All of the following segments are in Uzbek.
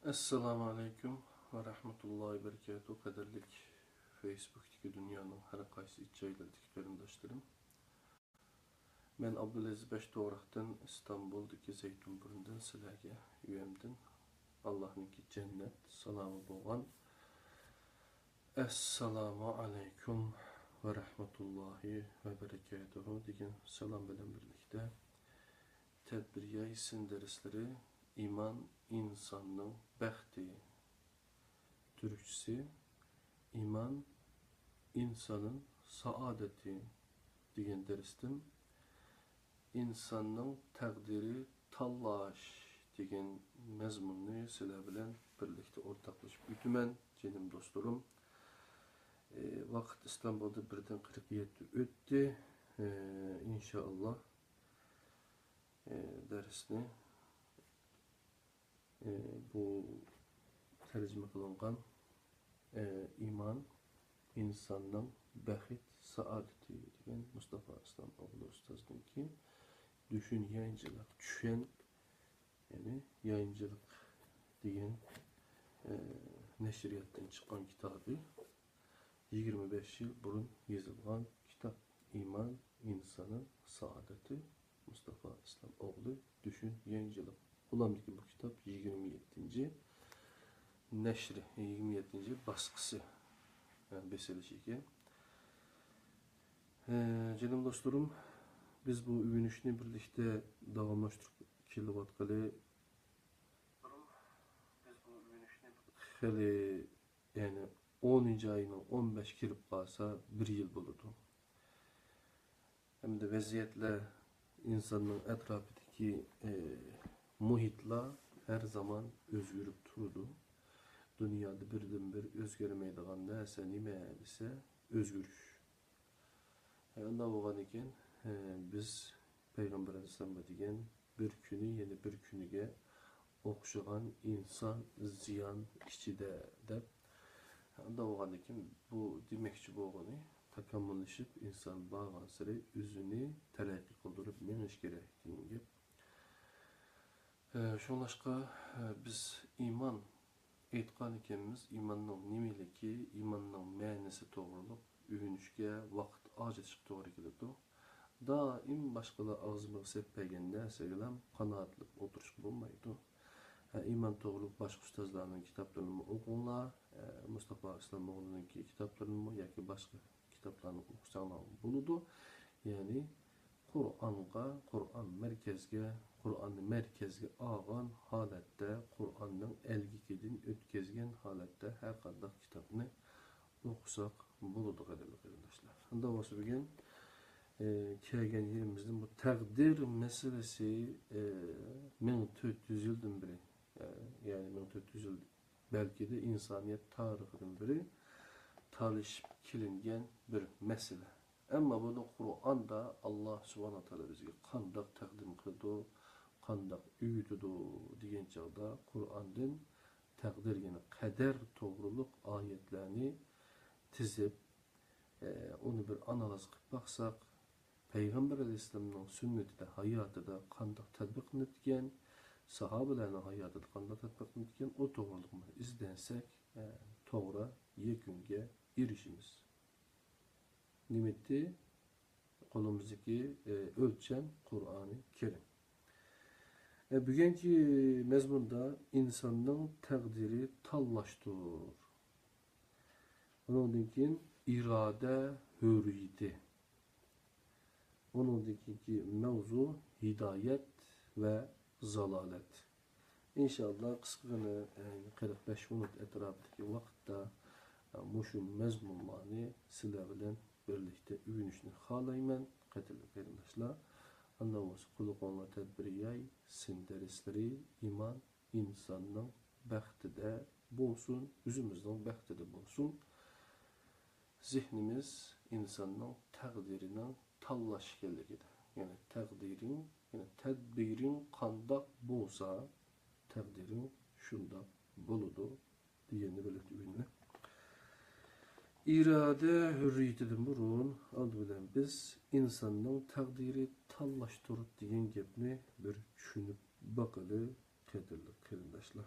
Assalamu alaikum ve rahmetullahi ve berekatuhu. Kaderlik Facebook'taki dünyanın her qaysı içəylərdəki qarindaşlarım. Ben Abdülaziz Beşdoğrak'tan İstanbul'daki Zeytinburnu'ndan sizlərə üyemdin. Allah'ın ki cennet salamı bolğan. Assalamu alaikum ve rahmetullahi ve berekatuhu degan salam bilan birlikdə tədbiriyyə isim dərsləri İman insanın bəxti. Türkçesi iman insanın saadeti degan dərsdim. İnsanın təqdiri tallaş degan məzmununu sizlər bilan birlikdə ortaqlaşıb ütümən canım dostlarım. Vaqt İstanbul'da birden 47 ötdü. İnşallah dərsini bu tercüme kılıngan iman insanın bəxit saadeti degan Mustafa İslam oğlu ustazdın ki düşün yayıncılık düşen yani yayıncılık degan neşriyattan çıkan kitabı 25 yıl burun yazılgan kitap İman insanın saadeti Mustafa İslam oğlu düşün yayıncılık. Ulamdaki bu kitap 27. neşri, 27. baskısı yani beselişi ki. Canım dostlarım, biz bu övünüşünü birlikte davamlaştırıp kilovatkalı hali yani 10. ayının 15 kirip kalsa bir yıl buludu. Hem de vaziyetle insanın etrafındaki muhitla her zaman özgürüp durdu. Dünyada birden bir özgürmeydiğin neyse nime ise özgürüş. Onda oğan iken biz Peygamber Aleyhisselam degen bir günü yeni bir günüge okşagan insan ziyan içide dep. Onda oğan iken bu demekçi boğanı takamılışıp insan bağlan sıra üzünü telakki kılдырып meniş gerek deyin gep. Şolaşqa biz iman aytqan ekenmiz, imanның nimeliki, imanның ma'nisi to'g'riliq övünüşke vaqt ajratishga to'g'ri keladi. Daim boshqalar og'zimizga seppagan narsaga qanoatlik o'tirishga bo'lmaydi. İman to'g'riliq boshqa ustozlarning kitoblarini o'qinglar, Mustafa İslam o'g'lining kitoblarini yoki boshqa kitoblarni o'qisanglar bo'ladi. Ya'ni Kur'an'ı merkezge algan halette, Kur'an'ın elgikidin ötkezgen halette her kadar kitabını okusak buluduk edelim arkadaşlar. Onda olsa bugün kelgen yerimizden bu takdir meselesi 1400 yıldan beri yani 1400 yıl belki de insaniyet tarihinin biri talışıp kilingen bir mesele. Ama bunu Kur'an'da Allah subhanahu teala bizge kandak takdim kıldı, kandak üyütüdü deyen çağda Kur'an'dan takdir yani kader toğruluk ayetlerini tizip onu bir analiz kılıp baksak Peygamber Aleyhisselam'ın sünneti de hayatı da kandak tatbik kılınırken sahabelerinin hayatı da kandak tatbik kılınırken o toğrulukları izlensek toğra yekünge erişimiz. Nimeti kolumuzdaki ölçem Kur'an-ı Kerim. Bugünkü mezmunda insanın takdiri tallaştır. Onun için irade hürriyeti. Onun için mevzu hidayet ve zalalet. İnşallah kıskını 45 minut etrafındaki vakitte muşum mezmunlarını sizler bilen birlikte övünüşünü halaymen katılı arkadaşlar. Anlamaz kulukonla tedbiriyay sin dersleri iman insanın bəxti de bolsun, üzümüzün bəxti de bolsun. Zihnimiz insanın təqdirinin tallaşkelligidir. Yani təqdirin, yani tedbirin kandak bolsa təqdirin şunda buludu diyeni belirti ünlü. İrade hürriyetinden burun aldı bilen biz insanın takdiri tallaştırıp deyen gepni bir düşünüp bakalı kadirli kırındaşlar.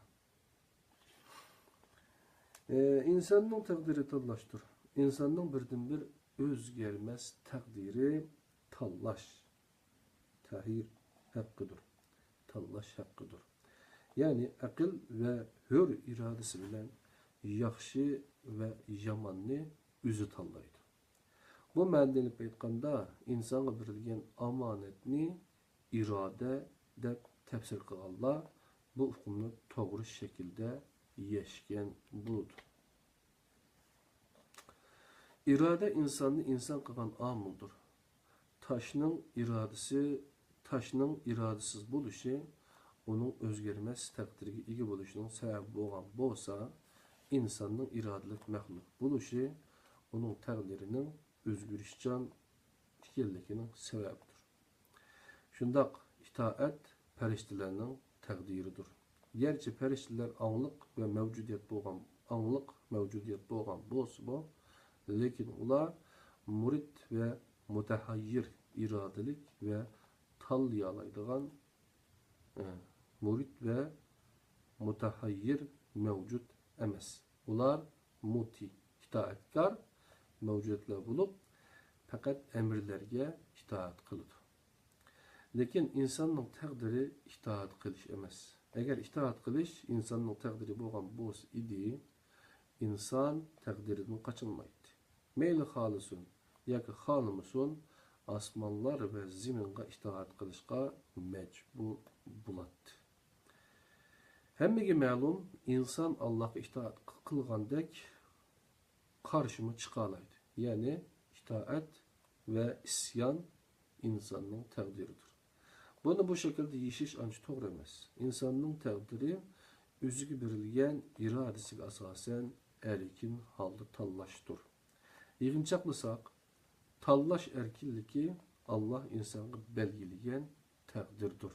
İnsanның taqdiri tanlashdir. İnsanның birdən-bir özgermez taqdiri tanlash. Tahir haqqıdır. Tanlash haqqıdır. Yani aql ve hür iradesi bilen yaxşı ve yamanni özü tanlaydı. Bu ma'noda aytganda insonga berilgan omonatni iroda deb tafsir qilganlar bu hukmni to'g'ri shaklda yashgan bo'ladi. İrade insanı insan qilgan omildir. Taşning irodasiz bo'lishi uning o'zgarmas taqdiriga ega bo'lishining sababi bo'lgan bo'lsa, insonning irodalik maxluq bo'lishi uning taqdirining özgürüşcan ekanligining sababidir. Shundoq itoat farishtalarning taqdiridir. Gerçi farishtalar angliq va mavjudiyat bo'lgan bo'lsa, lekin ular murid ve mutahayyir iradalik ve tanlayalaydigan murid ve mutahayyir mevcut emas. Ular muti, itoatkor mevcutlar bulup fakat emirlerge itaat kılıdır. Lekin insanın taqdiri itaat qilish emas. Eğer itaat qilish insanın taqdiri bo'lgan bo'lsa idi, inson taqdiridan qochilmaydi. Meyli xolisin yoki xolmasin, osmonlar va zaminga itoat qilishga majbur bo'ladi. Hammaga ma'lum, inson Allohga itoat qilgandek qarshima chiqalaydi. Yani itaat ve isyan insanın taqdiridir. Bunu bu şekilde yashash ancha to'g'ri emas. İnsanın taqdiri o'ziga berilgan irodasiga asosan erkin holda tanlashdir. Yig'inchoqlasak, tanlash erkinligi Allah insonga belgilagan taqdirdir.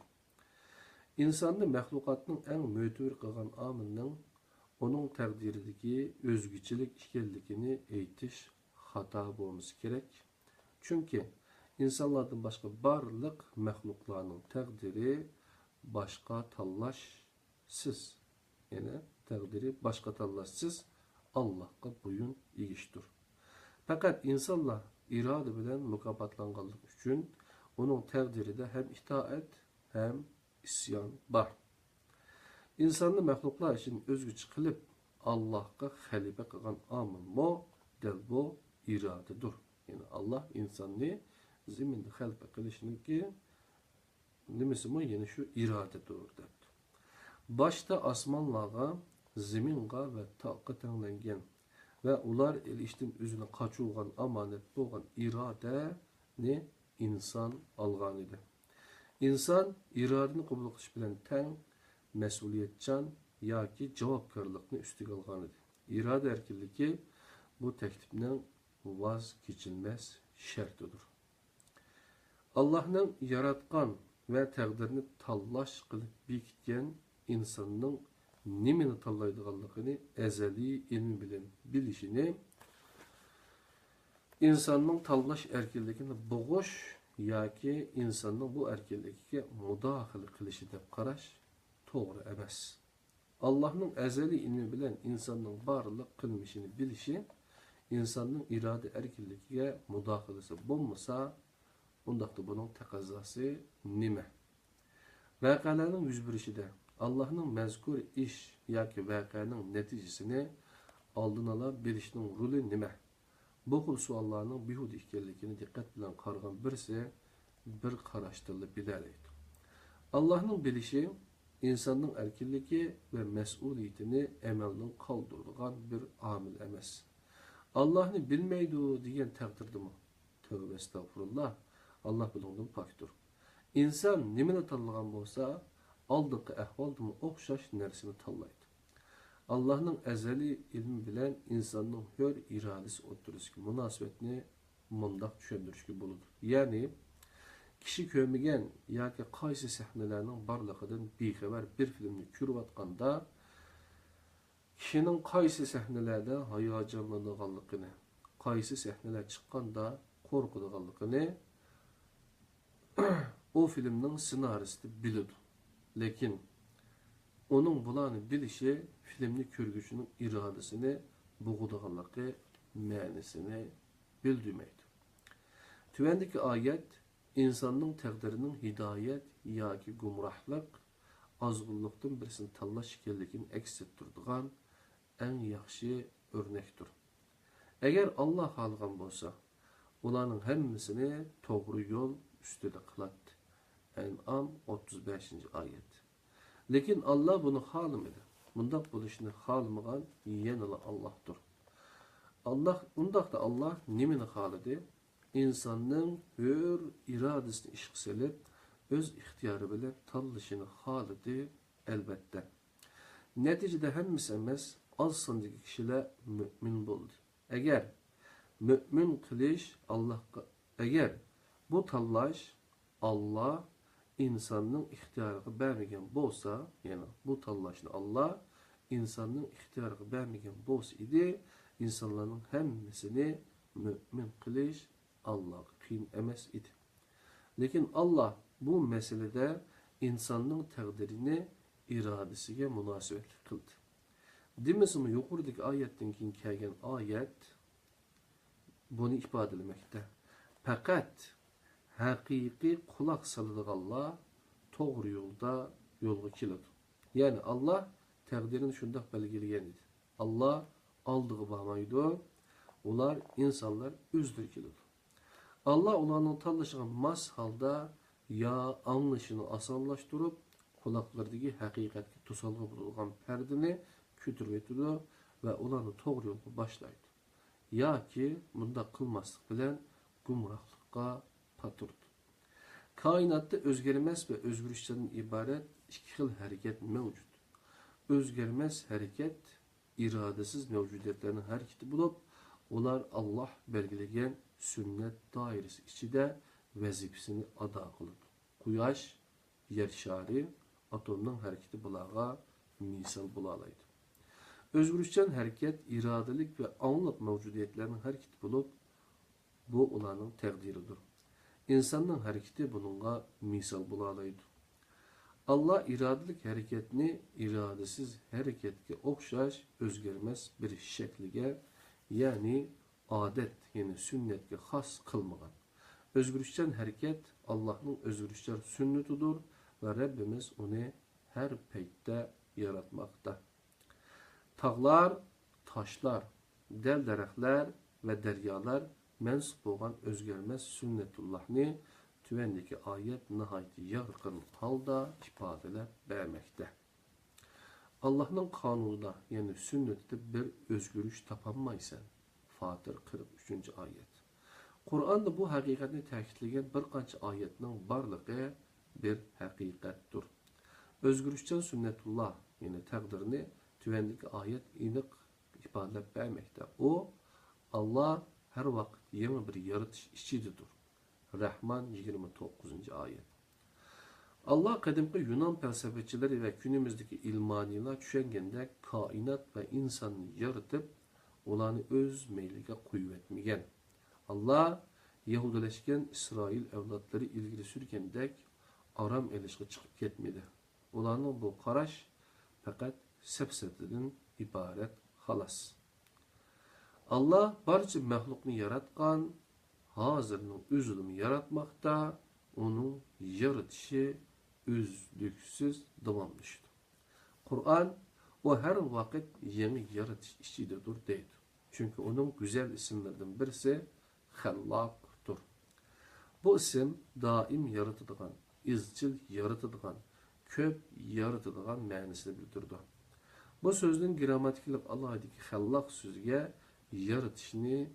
İnsanni maxluqotning eng mo'tavir qilgan omilning onun taqdiridagi o'zgachilik ekanligini aytish xato bo'lmasa kerak. Chunki insonlardan boshqa barliq maxluqlarning taqdiri boshqa tanlashsiz. Yani taqdiri boshqa tanlashsiz Allohga bo'yin egishdir. Faqat insonlar iroda bilan mukofotlanganlik uchun uning taqdirida hem itoat hem isyon bor. İnsanni maxluqlar için o'zgacha qilib Allohga xalifa qilgan omil mo del bu iradedir. Yani Allah insanni ziminde xalifa qilishniki nimasi mo yani şu iradedir debdi. Başta osmonlarga, zaminga ve taqqa tenglangan ve ular ilishdan o'zini qochirgan omonat bo'lgan irodani inson olgan edi. İnson irodani qabul qilish bilan teng mesuliyetchan yoki javobgarlikni ustiga olgan edi. İrade erkinligi bu teklifning vaz kechilmas shartidir. Allah'ның yaratgan ve taqdirini tanlash qilib bekitgan insonning nimani tanlaydiganligini ezeli ilmi bilan bilishini, insonning tanlash erkinligini bo'g'ish yoki insonning bu erkinligiga mudohala qilishi deb qarash to'g'ri emas. Allah'ның ezeli ilmi bilan insonning barliq qilmishini bilishi, insonning iroda erkinligiga mudohalasi bo'lmasa, bundaqda buning taqozosi nima? Voqealarning yuz berishida Allah'ның mazkur ish yoki voqeaning natijasini oldin ola bilishning roli nima? Bu xil savollarning behuda ekanligini diqqat bilan qaragan birisi bir qarashda bilalaydi. Allah'ның bilishi insonning erkinligi ve mas'uliyatini amaldan qoldiradigan bir omil emas. Allah'ni bilmaydi degan taqdirdimi? Tövbe estağfurullah. Allah bundan pokdir. İnson nimani tanlagan bo'lsa, oldingi ahvoldimi o'xshash narsani tanlaydi. Allah'ның ezeli ilmi bilan insonning hür irodasi o'tirisidagi munosabatni mundaq tushuntirishga bo'ladi. Ya'ni kishi ko'rmagan yoki qaysi sahnalarning borligidan bexabar bir filmni ko'rayotganda kishining qaysi sahnalarda hayajonlanganligini, qaysi sahnalar chiqqanda qo'rqadiganligini o filmning ssenaristi biladi. Lekin Onun bularni bilishi filmni ko'rguvchining irodasini bug'udiganligi ma'nisini bildirmaydi. Tuvandagi oyat insonning taqdirining hidoyat yoki gumrohlik ozg'unlikdan birisini tanlash ekanligini aks ettiradigan eng yaxshi o'rnakdir. Agar Alloh xohlagan bo'lsa, ularning hammasini to'g'ri yo'l ustida qiladi. An'am 35-oyat. Lekin Alloh buni xohlamadi. Bundoq bo'lishini xohlamagan yana Allohdir. Allah nimani xohladi? İnsanның hür iradesini ishga solib, o'z ixtiyori bilan tanlashini xohladi albatta. Natijada hammasi emas, oz sondagi kishilar mu'min bo'ldi. Agar mu'min qilish Allohga, agar bu tanlash Allah insonning ixtiyoriga bermagan bo'lsa, ya'ni bu tanlashni Allah insonning ixtiyoriga bermagan bo'lsa edi, insonlarning hammasini mu'min qilish Allah'a qiyin emas idi. Lekin Allah bu meselede insanın takdirini iradesiga munosabatli qildi. Demasimi yuqoridagi oyatdan keyin kelgan oyat buni ifodalamoqda. Faqat haqiqiy quloq soladiganlar to'g'ri yo'lga keladi. Ya'ni Allah taqdirini shundoq belgilagan edi. Allah oldiga bormaydi. Ular insonlar o'zlari keladi. Allah onların tanlışına mas halda ya anlaşını asanlaştırıp kulaklardaki hakikatki tusalgı bulungan perdini kütürüp etidi ve onları doğru yolga başlaydı. Ya ki bunda kılmaslık bilen gumrahlıkka patırdı. Kainatta özgermez ve özgürlükten ibaret iki xil hareket mevcut. Özgermez hareket iradesiz mevcudiyetlerinin hareketi bulup ular Allah belgilegen sünnet dairesi içinde vazifesini ada kılır. Quyosh, yer şari, atomның hareketi bularga misal bulalaydı. Özgürlükçen hareket, iradelik ve anlık mevcudiyetlerinin hareketi bulup, bu ularning takdiridir. İnsanның hareketi bununla misal bulalaydı. Allah iradelik hareketini iradesiz hareketke okşaş, özgermez bir şeklige, yani adet, yani sünnetke xas kılmagan. Özgürlükçen hareket Allah'ın özgürlükçer sünnetidir ve Rabbimiz onu her peytte yaratmakta. Tağlar, taşlar, del derekler ve deryalar mensup olan özgermez sünnetullah'ni tüvendeki ayet nihayeti yargın halda ifadeler vermekte. Allah'ın kanununda yani sünnette bir özgürlük tapanmaysan. Fatır 43. ayet. Kur'an'da bu hakikatini ta'kidlagan bir qancha oyatning barligi bir haqiqatdir. Özgürlükçen sünnetullah yani taqdirini tuvandagi oyat aniq ifodalab bermoqda. O Allah her vaqt yangi bir yaratish ichidadir. Rahman 29. ayet. Allah qadimgi Yunan falsafachileri ve günümüzdeki ilmaniler tushunganda kainat ve insanı yaratib ularni o'z meyliga qo'yib etmagan. Allah Yahudilashgan İsrail evlatları ilgili sürgandek aram elishga chiqib ketmedi. Ularning bu qarash faqat safsatadan iborat xolos. Allah barcha maxluqni yaratgan, hozirning o'zini yaratmoqda, uning yaratishi uzluksiz davomlashdi. Qur'on o her vakit yeni yaratış işidir deydi. Çünkü onun güzel isimlerden birisi Hallak'tur. Bu isim daim yaratıdığan, izcil yaratıdığan, köp yaratıdığan ma'nisini bildirdi. Bu sözün gramatiklik Allah'daki Hallak sözüge yaratışını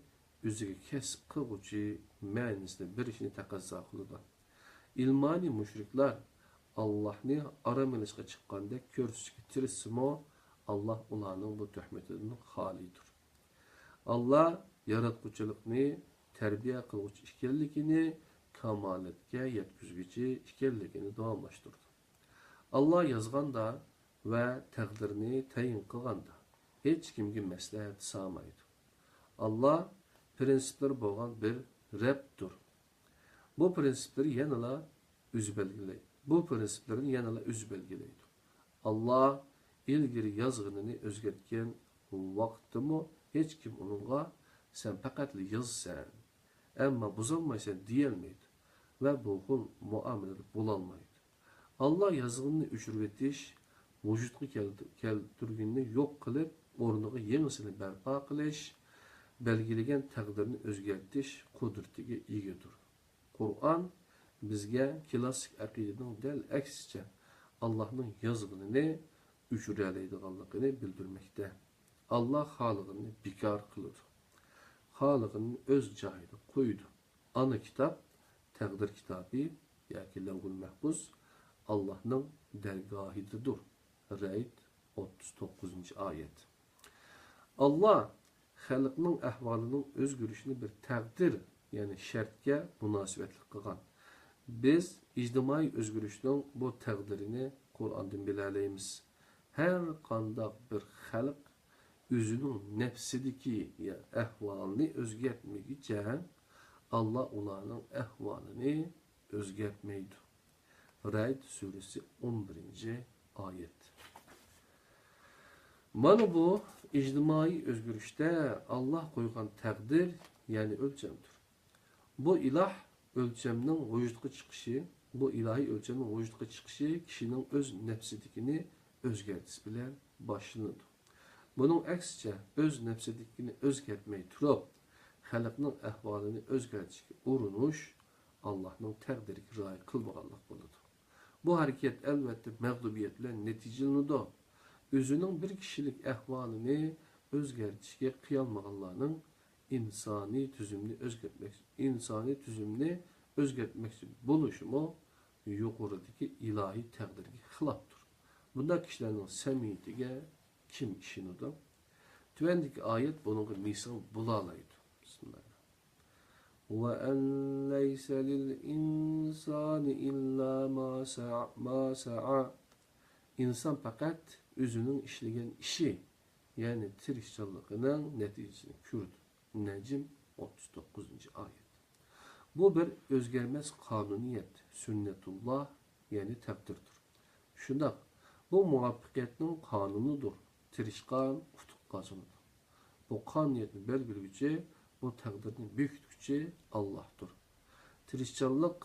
özüge kesip kılgıcı ma'nisini bir işini takazza kılıdı. İlmani müşrikler Allah'ni aramelişe çıkkanda körsüzge tirisimo Allah ularning bu töhmetinden xalidir. Allah yaratquchilikni tarbiya qiluvchi ekanligini, kamolatga yetkazuvchi ekanligini davomlashtirdi. Allah yozganda va taqdirni tayin qilganda hech kimga maslahat solmaydi. Allah prinsiplar bo'lgan bir Rabbdir. Bu prinsiplarni yanala o'zi belgilaydi. Allah ilgiri yazgınını özgertken vaqtımı hiç kim onunla sen fakat yazsan ama buzanmaysan diyelmeydi ve bu xil muamelede bulalmaydı. Allah yazgınını üçürgetiş vücutga keltirganini yo'q qilib o'rniga yangisini barpo qilish belgilagan taqdirni o'zgartirish qudratiga egadir. Qur'on bizga klassik aqidaning dal aksicha Allohning yozg'inini o'chiralaydiganligini bildirmoqda. Allah xoliqini bekor qiladi. Xoliqini o'z joyida qo'ydi. Ana kitob, taqdir kitobi yoki lavhul mahfuz Allah'ның dergahidir. Raid 39-ayet. Allah xalqning ahvolining o'zgarishini bir taqdir, ya'ni shartga munosabatli qilgan. Biz ijtimoiy o'zgarishning bu taqdirini Qur'ondan bilalaymiz. Har qanday bir xalq o'zining nafsidagi ahvolini o'zgartmaguncha Allah ularning ahvolini o'zgartmaydi. Raid suresi 11. ayet. Mana bu ictimai özgürlükte Allah koygan takdir yani ölçemdir. Bu ilah ölçeminin vücudga çıkışı, bu ilahi ölçemin vücudga çıkışı kişinin öz nefsidikini özgertisi bilen başlanır. Bunun aksice öz nefsidikini özgertmeyi turup, xalqning ahvalini özgertişke urunuş Allah'ın takdiriga rioya qilmaganlik bo'ladi. Bu hareket elbette mağlubiyet bilen neticelenir. Özünün bir kişilik ahvalini özgertişke kıyalmaganlarının insani tüzümünü özgertmek buluşumu yukarıdaki ilahi takdirge xilaptır. Bunda kişilerin samimiyetiga kim işinidir? Tüvendeki ayet bunun misal bulalaydı. Bismillah. وَاَنْ لَيْسَ لِلْاِنْسَانِ اِلَّا مَا سَعَى İnsan fakat özünün işlegen işi, yani tirişçiliğinin neticesini kürdü. Necim 39. ayet. Bu bir özgermez kanuniyet, sünnetullah, yani takdirdir. Şundak, bu muvaffakiyetin kanunudur. Tirişkan, kutuk kazanıdır. Bu kanuniyetin belgileyeceği, bu takdirin büyüktükçe Allah'tır. Tirişçilik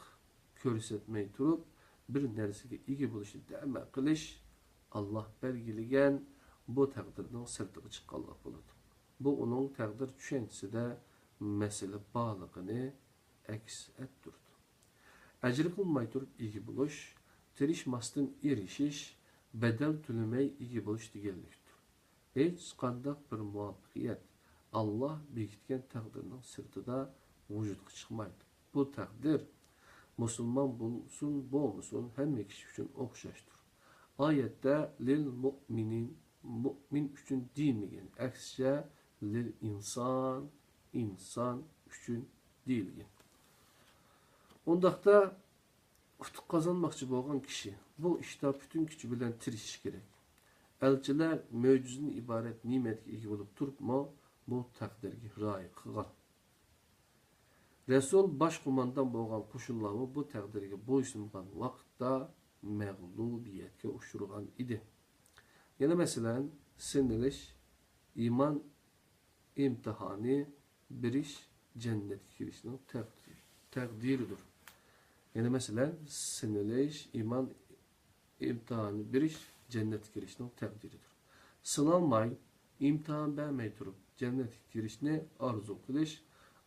körsetmeyi turup bir nersige igi buluşu deme kılış Allah belgilegen bu takdirden sırtığı çıkallık buludu. Bu onun takdir düşüncesi de mesele bağlılığını aks ettirdi. Ecri kılmay turup igi buluş, tirişmastın erişiş, bedel tülümey igi buluş digelliktir. Hiç kandak bir muvaffakiyet Allah bekitken takdirinin sırtıda vücudga çıkmaydı. Bu takdir Müslüman bulsun, bulmusun hem kişi için okşaştır. Ayette lil mu'minin mümin için değilmeyen, aksine lil insan için değilgen. Ondaqda kutuk kazanmakçı bolgan kişi bu işte bütün gücü bilen tirişiş gerek. Elçiler möcüzün ibaret nimetke ega bolup turupmu bu takdirge rioya qilgan. Resul başkumandan bolgan qo'shinlarni bu takdirge bo'ysungan vaqtda mag'lubiyatga uchragan edi. Yana masalan, sinilish, iman imtihani, birish jannatga kirishning taqdiridir. Yana masalan, sinilish, iman imtihani, birish jannatga kirishning taqdiridir. Sınalmay, imtihan bermey turup cennetke kirishni arzu qilish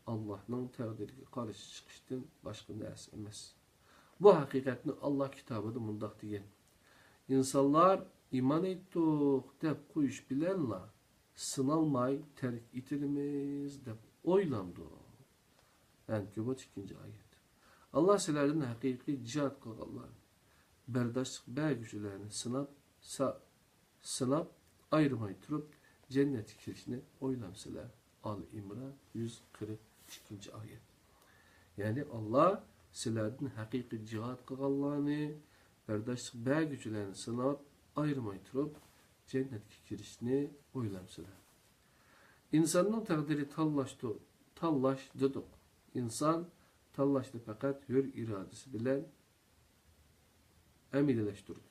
Allah'ın takdiriga qarşı chiqishdan boshqa narsa emas. Bu haqiqatni Allah kitabida mundaq degan. İnsanlar iman etdik deb qo'yish bilanla sınalmay terk etilimiz deb o'ylandi. Ankabut 2. ayet. Allah sizlardan haqiqiy jihad qilganlar, bardoshlik berguvchilarni sinab ayırmay turib cennetga kirishni o'ylamsalar. Al-İmran 142. ayet. Yani Allah sizlerden haqiqiy jihad qilganlarni, bardoshlik berguvchilarni sinab ayırmay turib cennetga kirishni o'ylamsalar. İnsanın takdiri tallash dedik. İnsan tallashni faqat hür iradesi bilen əmilləşdirdi.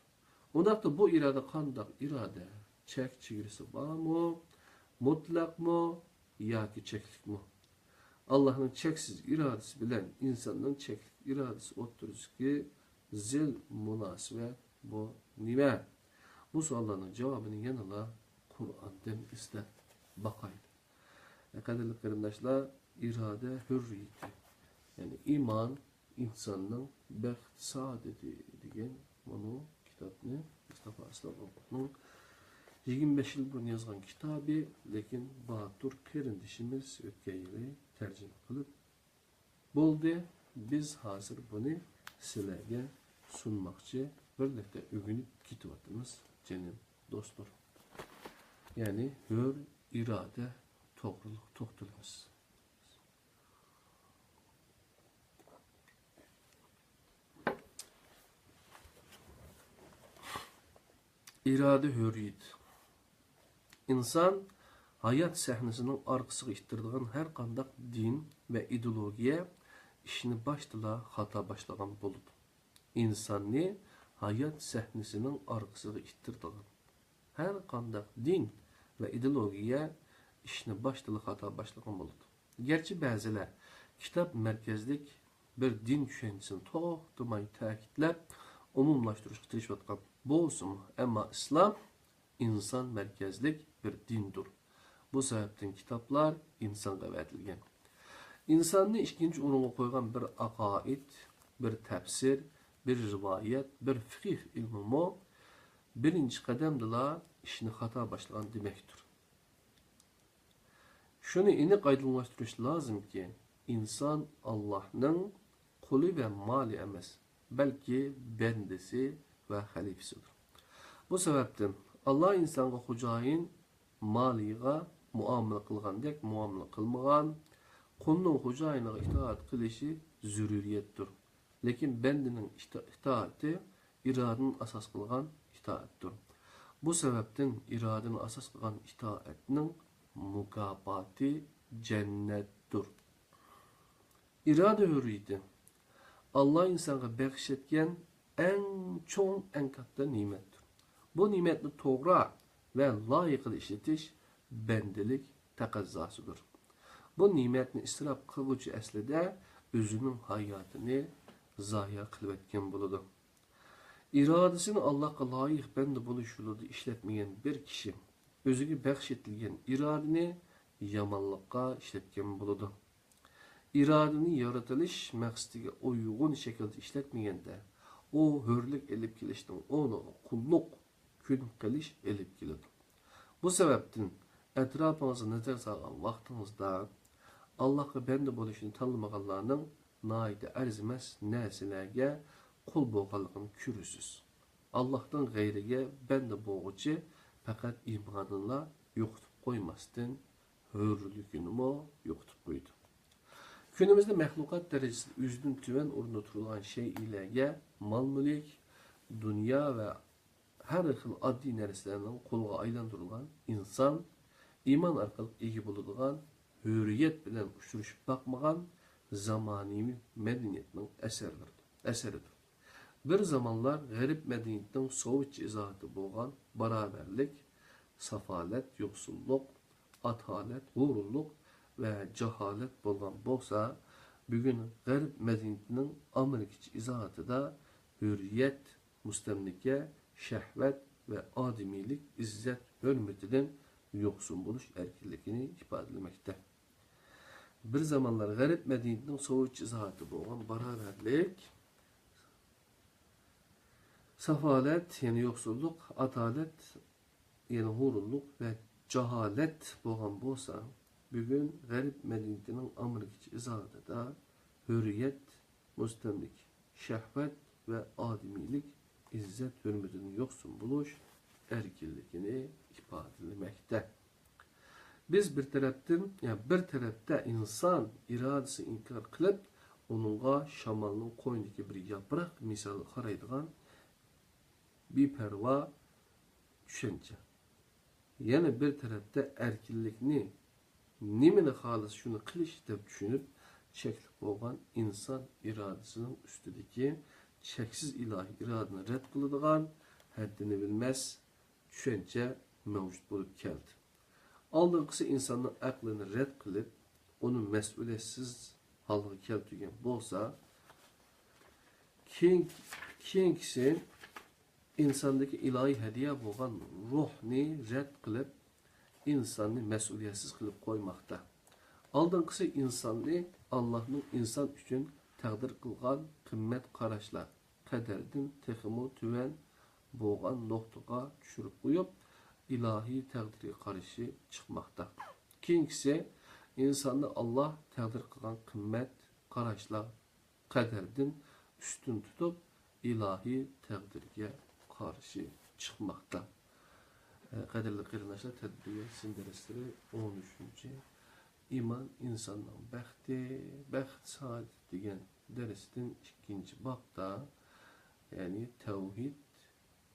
Undaqda bu irade qandaq irade? Çek çigirisi var mı? Mutlak mı? Yoki cheklik mi? Allah'ın cheksiz iradesi bilen insanın cheklik iradesi o'ttirishga zil munosabat bu nima? Bu savollarning javobini yanada Qur'ondan izlab bakaydı. Qadrli qarindoshlar, irade hürriyeti. Yani iman insanın baxt saadeti degan bunu kitobni Mustafa Aslomovning 25 yıl burun yazgan kitabı, lekin Batur qarindishimiz o'tgan yili tarjima qilib bo'ldi. Biz hozir buni sizlarga sunmoqchi, birlikda o'rganib ketyapmiz, canım dostlar. Yani hür irade to'g'rilik to'xtalamiz. İrade hürriyet. İnsan hayat sahnesinin arkasına ittirdiğin her qandaq din ve ideologiya işini baştala hata başlagan bolup. İnsanni hayat sahnesinin arkasına ittirdiğin her qandaq din ve ideologiya işini baştala hata başlagan bolup. Gerçi ba'zilar kitap merkezlik bir din düşüncesini to'xtamay ta'kidlab umumlashtirishga tirishayotgan bo'lsin, ammo islom inson merkezlik bir dindir. Bu sebepten kitaplar insonga va'tilgan. İnsonni ikkinchi o'ringa qo'ygan bir aqoid, bir tafsir, bir rivoyat, bir fiqh ilmi birinchi qadamdala ishni xato boshlagan demakdir. Shuni aniq aydınlashtirish lozimki, inson Allohning quli ve mali emas, balki bendesi ve halifasidir. Bu sebepten Allah insonga xo'jayin maliga muomala qilgandek muomala qilmagan, qulning xo'jayiniga itoat qilishi zururiyatdir. Lekin bendining itoati irodaning asos qilgan itoatdir. Bu sebepten irodaning asos qilgan itoatning mukofoti jannatdir. İrade hürriyeti Allah insonga baxsh etgan eng cho'ng, eng katta ne'matdir. Bu ne'matni to'g'ri ve loyiqli ishlatish bendelik taqozzosidir. Bu ne'matni isrof qiluvchi aslida o'zining hayotini zoya qilib etgan bo'ladi. İradesini Allah'a loyiq bende bo'lish yo'lida ishlatmagan bir kishi o'ziga baxsh etilgan irodani yomonlikqa ishlatgan bo'ladi. İradeni yaratılış maqsadiga uygun şekilde işletmeyende o hürlük elip kelishning onu kulluk kun qilish elip keladi. Bu sebepten etrafınıza nazar salgan vaqtingizda Allah'a bende bo'lishni tanlamaganlarning naide arzimas narsalarga qul bo'lganligini ko'rasiz. Allohdan g'ayriga bende bo'g'uchi faqat iymonini yo'qotib qo'ymasdan hürlükünü yo'qotib qo'ydi. Günümüzde mahlukat derecesi üzdün tüven orunda turulan şeylerge mal-mülk, dünya ve her xil addi narsalarning qo'lga aylantirilgan inson iman orqali ega bo'ladigan hurriyat bilan uchrashib boqmagan zamonaviy madaniyatning asaridir. Bir zamonlar g'arib madaniyatining sovuch izohati bo'lgan barobarlik, safolat, yo'qsullik, atalet, g'ururlik ve cehalet bolgan bolsa, bugün Garip medeniyetinin Amerikaçı izahatı da hürriyet, mustemlike, şehvet ve ademilik, izzet, hürmetinin yoksun buluş erkekliğini ifadelemekte. Bir zamanlar Garip medeniyetinin soğuç izahatı bolgan beraberlik, safalet yani yoksulluk, atalet yani hururluk ve cehalet bolgan bolsa, bugün Garip medeniyetinin Amerikaçı izahatı da hürriyet, mustemlik, şehvet ve ademilik, izzet, hürmetinin yoksun buluş erkekliğini ifadelemekte. Biz bir tarafta insan iradesi inkar kılıp, onunla şamalının koynundaki bir yaprak misali qaraydigan bir perva düşünce. Yani bir tarafta erkeklikni nimeni halis şunu qilish deb tushunib cheklik bo'lgan inson irodasining ustidagi cheksiz ilohiy irodani rad qiladigan haddini bilmez düşünce mevcut bulup geldi. Aldığısı insanın aklını red kılıp onu mesuliyetsiz halga keltirgen bolsa keyingisi insandaki ilahi hediye boğan ruhni red kılıp insanı mesuliyetsiz kılıp koymakta. Aldığısı insanı Allah'ın insan için təqdir qılğan qimmat qaraşlar qədərdin texmo tüvən boğan noktaga düşürüp qoyup ilahi təqdiri qarşı çıxmaqda. Keyingisi insanı Allah təqdir qılğan qimmat qaraşlar qədərdin üstün tutup ilahi təqdirge qarşı çıxmaqda. Qadirli qırnaşlar tədbiriye sindirisleri 13. İman insanın bəxt saadet degan derstin ikinci babda yani tevhid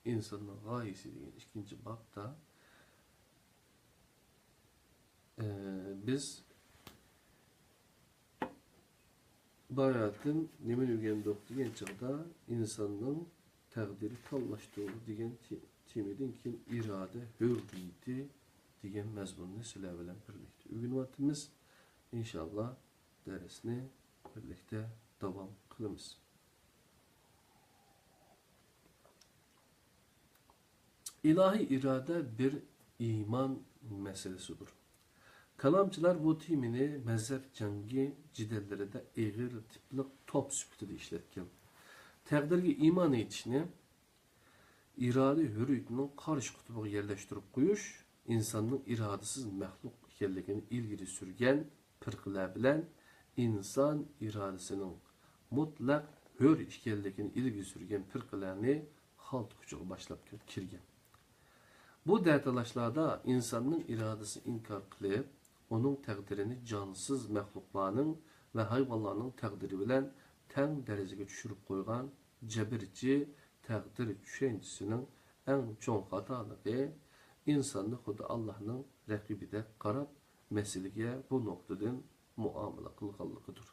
insanın gayesi degan ikinci babda biz bayatın nemin ögendik degan çağda insanın təqdiri tallaştığı degan temidin ki irade hürriyeti degan məzmununu sizler bilen birlikte. Bugün vaktimiz inşallah dersini birlikte devam kılımız. İlahi irade bir iman meselesidir. Kalamcılar bu timini mezhep cengi cidellerinde eğir tipli top süpütü işletken. Təqdirge iman etişini irade hürriyetinin karşı kutubuğa yerleştirip koyuş, insanın iradesiz məxluq ekanligini ilgili sürgen pirqilar bilan insan iradesinin mutlaq hür ekanligini ilgili sürgen pirqilarni halt kuchuğa başlap kirgen. Bu dərtalashlarda insanın iradesi inkar qilib, onun təqdirini cansız məxluqlarının və hayvanların təqdiri bilan tən dərəcəyə düşürüb qoyğan cəbirci təqdir düşüncəsinin ən çoğ xatalığı insanı xuda Allah'ın rəqibide qarab meseleye bu noktadan muamele kılğanlığıdır.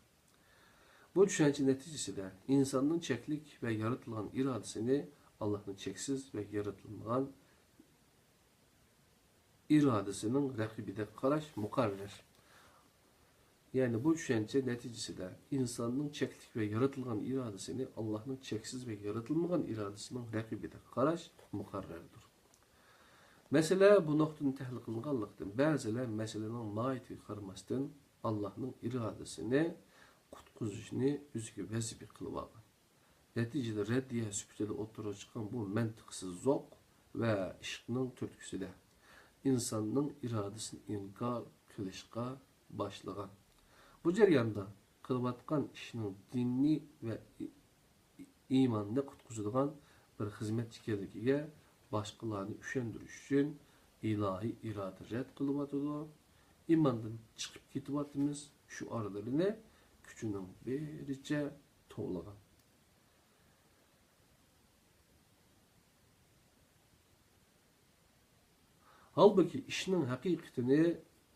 Bu düşünce neticesinde insanın çeklik ve yaratılan iradesini Allah'ın çeksiz ve yaratılmayan iradesinin rəqibide qaraş mukarrer. Yani bu düşünce neticesinde insanın çeklik ve yaratılan iradesini Allah'ın çeksiz ve yaratılmayan iradesinin rəqibide qaraş mukarrerdir. Mesele bu noktanın təhlil qılınğanlıqdan bəziler meselenin mahiyyətini qarmasdan Allah'ın iradesini qutquzuşunu üzgü vəzifi qılıb alır. Neticede reddiye süpüteli oturuğa çıkan bu məntiqsiz zok ve işqinin türküsü de insanın iradesini inkar qilishqa başlagan. Bu jarayonda qılıbatqan işinin dinni ve imanını qutquzadigan bir xizmet ekanligiga başqalarını üşendiriş üçün ilahi irade red qılıbatıdı. İmandan çıkıp ketibatımız şu aralarını küçünün birice toğlagan. Halbuki işinin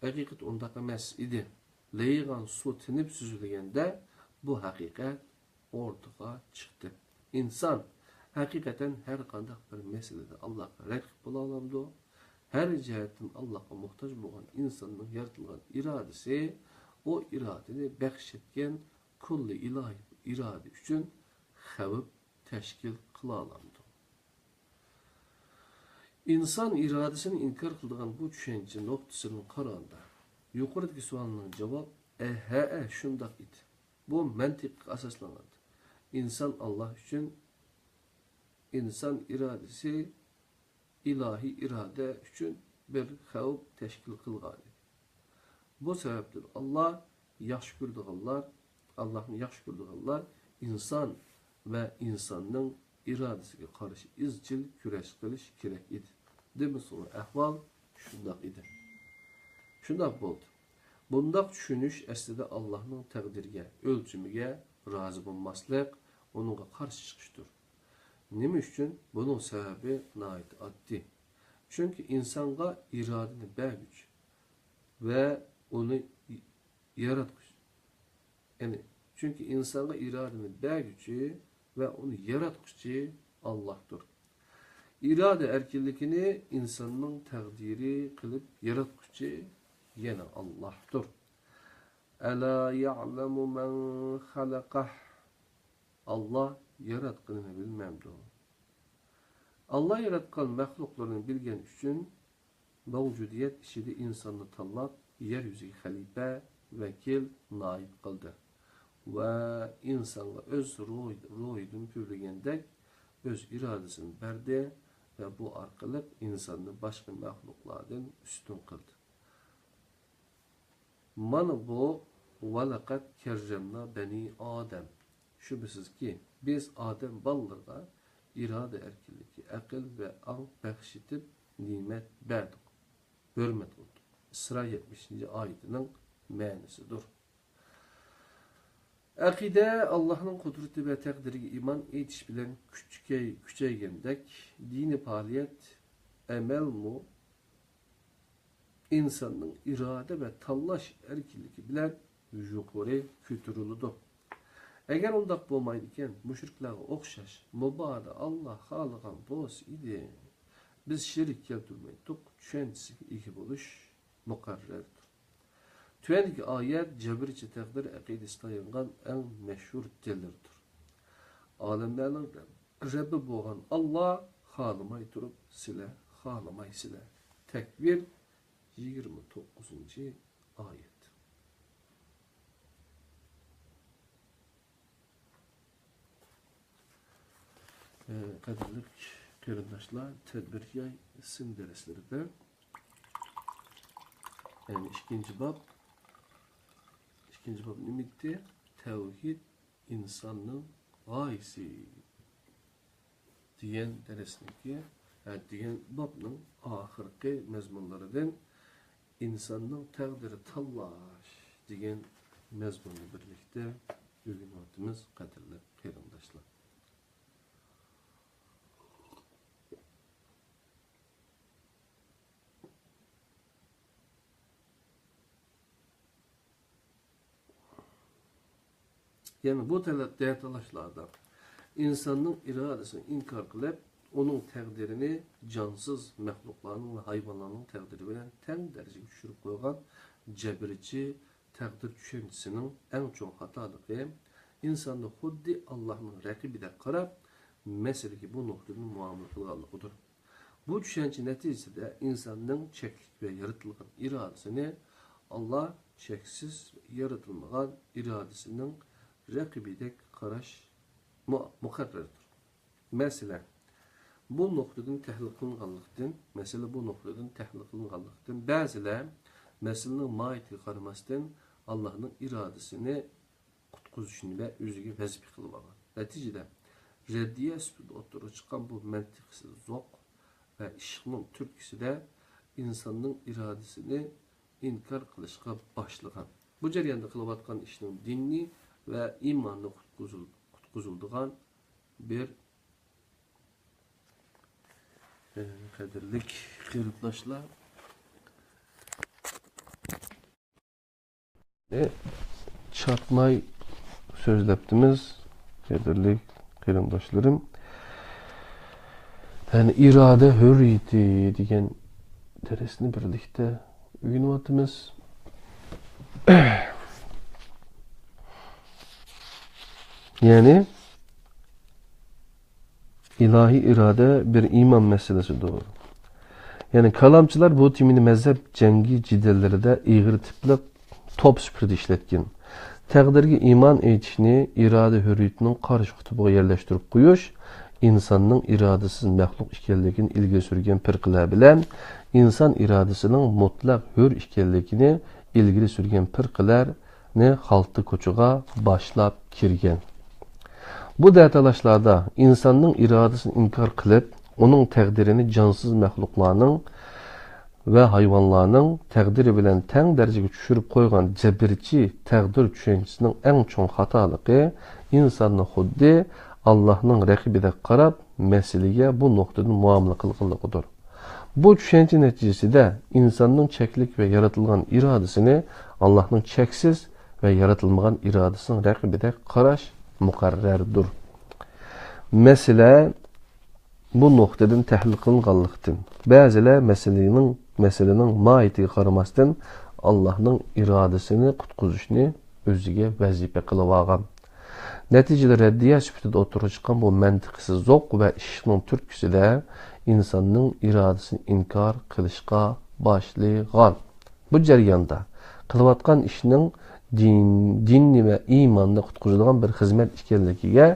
hakikat ondaq emas idi. Leyigan su tinip süzülgende bu hakikat ortaga çıktı. İnsan hakikaten her qandaq bir meselede Allah'a rəqib bola alamdı. Her cihetten Allah'a muhtaç olan insanın yaratılgan iradesi o iradeni bəxş etken kulli ilahi irade üçün xavib təşkil qıla alamdı. İnsan iradesini inkar kıldığın bu düşünce noktasının qarağında yukarıdaki sualının cevap şundak idi. Bu məntiq asaslanırdı. İnsan Allah üçün insan iradesi ilahi irade üçün bir xavf təşkil qılğan. Bu sebeptir Allah yaxşı gördüğünlər, Allah'ın yaxşı gördüğünlər insan ve insanın iradesiga qarşı izchil kurash qilish kerak edi. Demek sonra ahval şundak idi. Şundak bo'ldi. Bundaq tushunish aslida Allah'ın təqdirga, ölçümüge razı bulmaslik, onunla qarşı çıxışdır. Nima üçün? Bunun sebebi nəhayət addi. Çünkü insanga iradəni bəgüç ve onu yaratmış. Yani çünkü insanga iradəni bəgücü ve onu yaratmışçı Allah'tır. İrade erkinlikini insanın takdiri kılıp yaratkucu yine Allah'tır. Ela ya'lemu men halakah. Allah yaratkınını bilmemdi o. Allah yaratkan məxluqlarını bilgen üçün mevcudiyet işidi insanı tallap yeryüzü halife, vekil, naib kıldı. Ve insanla öz ruhidun pürlügendek öz iradesini verdi ve bu arkalık insanı başka məxluqlardan üstün kıldı. Mana bu velakat kerremna beni Adem. Şüphesiz ki biz Adem ballarına irade erkinliği, akıl ve an bəxşitip nimet verdik. Hürmet oldu. Sıra 70. ayetinin mənisidir. Akide Allah'ın kudreti ve takdiri iman etiş bilen küçeygendek dini faaliyet emel mu insanın irade ve tallaş erkinliği bilen yukarı kütürülüdür. Eğer ondak bolmaydiken müşriklerge okşaş mubada Allah halıgan boz idi. Biz şirik keltirmeydik. Düşentisi iki buluş mukarrerdir. Tüendeki ayet cebir-i takdir akidesi dayangan en meşhur delildir. Alemlerden Rabbi boğan Allah halamay durup sile, halamay sile. Tekvir 29. ayet. Kadirlik kırındaşlar tedbir yay isim dersleri de yani ikinci bab nimitti tevhid insanın gayesi diyen dersindeki yani diyen babның ahirki mezmunlarından insanın takdiri tallaş diyen mezmunla birlikte bugün vaktimiz kadirlik kırındaşlar. Yani bu dertlaşlarda insanın iradesini inkar kılıp onun takdirini cansız məxluqların ve hayvanların takdiri bilen ten derece düşürüp koygan cebirici takdir düşüncesinin en çok hatalığı insanda huddi Allah'ın rakibi de karab meseleki bu noktanın muamele kılganlıqıdır. Bu düşünce neticede insanın çeklik ve yaratılgan iradesini Allah çeksiz yaratılmagan iradesinin rakibidek karaş mukarrerdir. Mesela bu noktadan təhlil qılınğanlıqdan, bəzilə məsələnin mahiyyəti qaramasdan Allah'ın iradesini qutquzuşunu və özüge vəzif qılmağa. Nəticədə reddiyə üstündə oturup çıxan bu məntiqsiz zoq və işğinin türküsü də insanın iradesini inkar qılışqa başlayan. Bu cərəyanda qılıbatqan işinin dinni və imanla qutquzulduğan bir kadirlik kırıklaşla çarpmay sözleptimiz kadirlik kırıklaşlarım yani irade hürriyeti diyen dersini birlikte bugün vaktimiz yani ilahi irade bir iman meselesi doğru. Yani kalamçılar bu timini mezhep cengi cidelleri de iğri tipli top süpürde işletken. Təqdirge iman etişini irade hürriyetinin karşı kutubuğa yerleştirip koyuş, insanın iradesiz məxluq işkelligini ilgi sürgen pirqiler bilen, insan iradesinin mutlak hür işkelligini ilgili sürgen pirqiler ne haltı koçuğa başlap kirgen. Bu dertalaşlarda insanın iradesini inkar kılıp, onun təqdirini cansız məxluqlarının ve hayvanlarının təqdiri bilen tən dereceye düşürüp koygan cebirci təqdir düşüncesinin en çok hatalığı insanın huddi Allah'ın rəqibide qarab meseleye bu noktadan muamele kılgınlığıdır. Bu düşünce neticesi de insanın çeklik ve yaratılgan iradesini Allah'ın çeksiz ve yaratılmayan iradesinin rəqibide qaraş mukarrerdir. Mesela bu noktadan tahlil qilinganlikdan, ba'zilar meselenin mahiyetiga qaramasdan Allah'ın iradesini qutquzishni o'ziga vazifa qilib olgan. Neticede reddiye sübutida o'tirib chiqqan bu mantiqsiz zoq va ishning turtkisida insonning irodasini inkor qilishga boshlagan. Bu jarayonda qilayotgan ishning dinni va iymonni qutqizadigan bir xizmat ekanligiga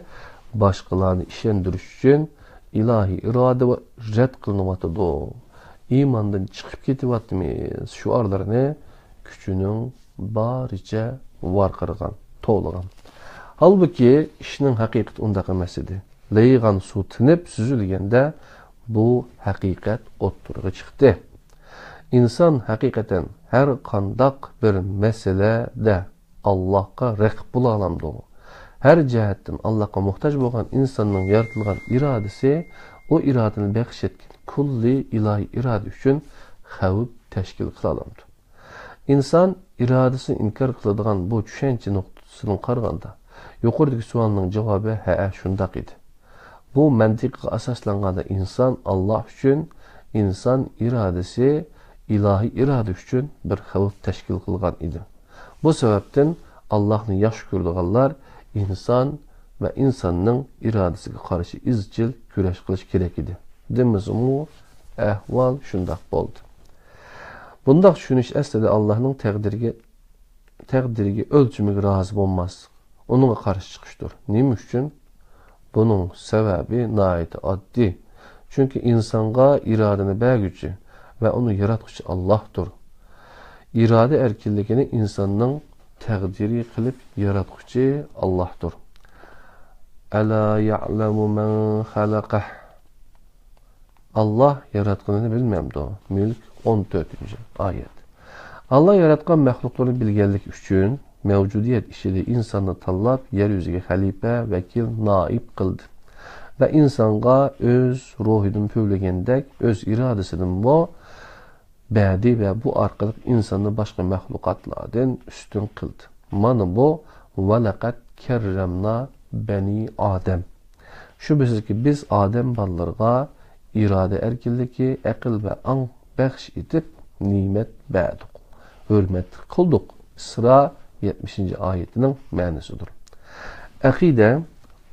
boshqalarni ishontirish uchun ilohiy iroda rad qilinyotidi. İmandan chiqib ketyapmiz shuarlarini kuchining boricha varqirgan, to'lg'an. Halbuki ishning haqiqati undaq emas edi. Laygan suv tinib süzülgende bu haqiqat o'ttirg'i chiqdi. İnsan haqiqatan her qandaq bir meselede Allah'a raqib bo'la olamdi. Her jihatdan Allah'a muhtoj bo'lgan insonning yaratilgan irodasi o iradani baxsh etgan kulli ilahi irade üçün xavf tashkil qila olamdi. İnsan iradasini inkar qiladigan bu tushuncha nuqtasidan qaraganda yuqoridagi savolning javobi ha shundaq edi. Bu mantiqqa asoslanganda inson Alloh uchun, inson irodasi ilahi irade üçün bir xavf tashkil qilgan edi. Bu sababdan Allohni yaxshi ko'radiganlar inson va insonning irodasiga qarshi izchil kurash qilish kerak edi. Demizmu ahval shundaq bo'ldi. Bundaq tushunish aslida Allohning taqdiriga o'lchimiga rozi bo'lmas. Onunğa qarşı çıkışdır. Nima uchun? Bunun sebebi nayet oddiy. Çünkü insanga iradeni bergücü ve onu yaratgıcı Allah'tır. İrade erkinligini insanın taqdiri qilib yaratgıcı Allah'tır. Ala ya'lamu men halaqah. Allah yaratganını bilmemdi o. Mülk 14. ayet. Allah yaratgan məxluqları bilgenlik üçün mevcudiyet işini insanı tanlap yeryüzüge halife, vekil, naib kıldı. Ve insanga öz ruhunun pövlegendek, öz iradesinin bu bədi ve bu arkalık insanı başka məhlukatlardan üstün kıldı. Mana bu وَلَقَدْ كَرَّمْنَا beni Adem. Şüphesiz ki biz Adem ballarına irade erkinliki, akıl ve an bəxş edip nimet bədik. Hürmet kıldık. Sıra 70. ayetinin mənasıdır. Aqide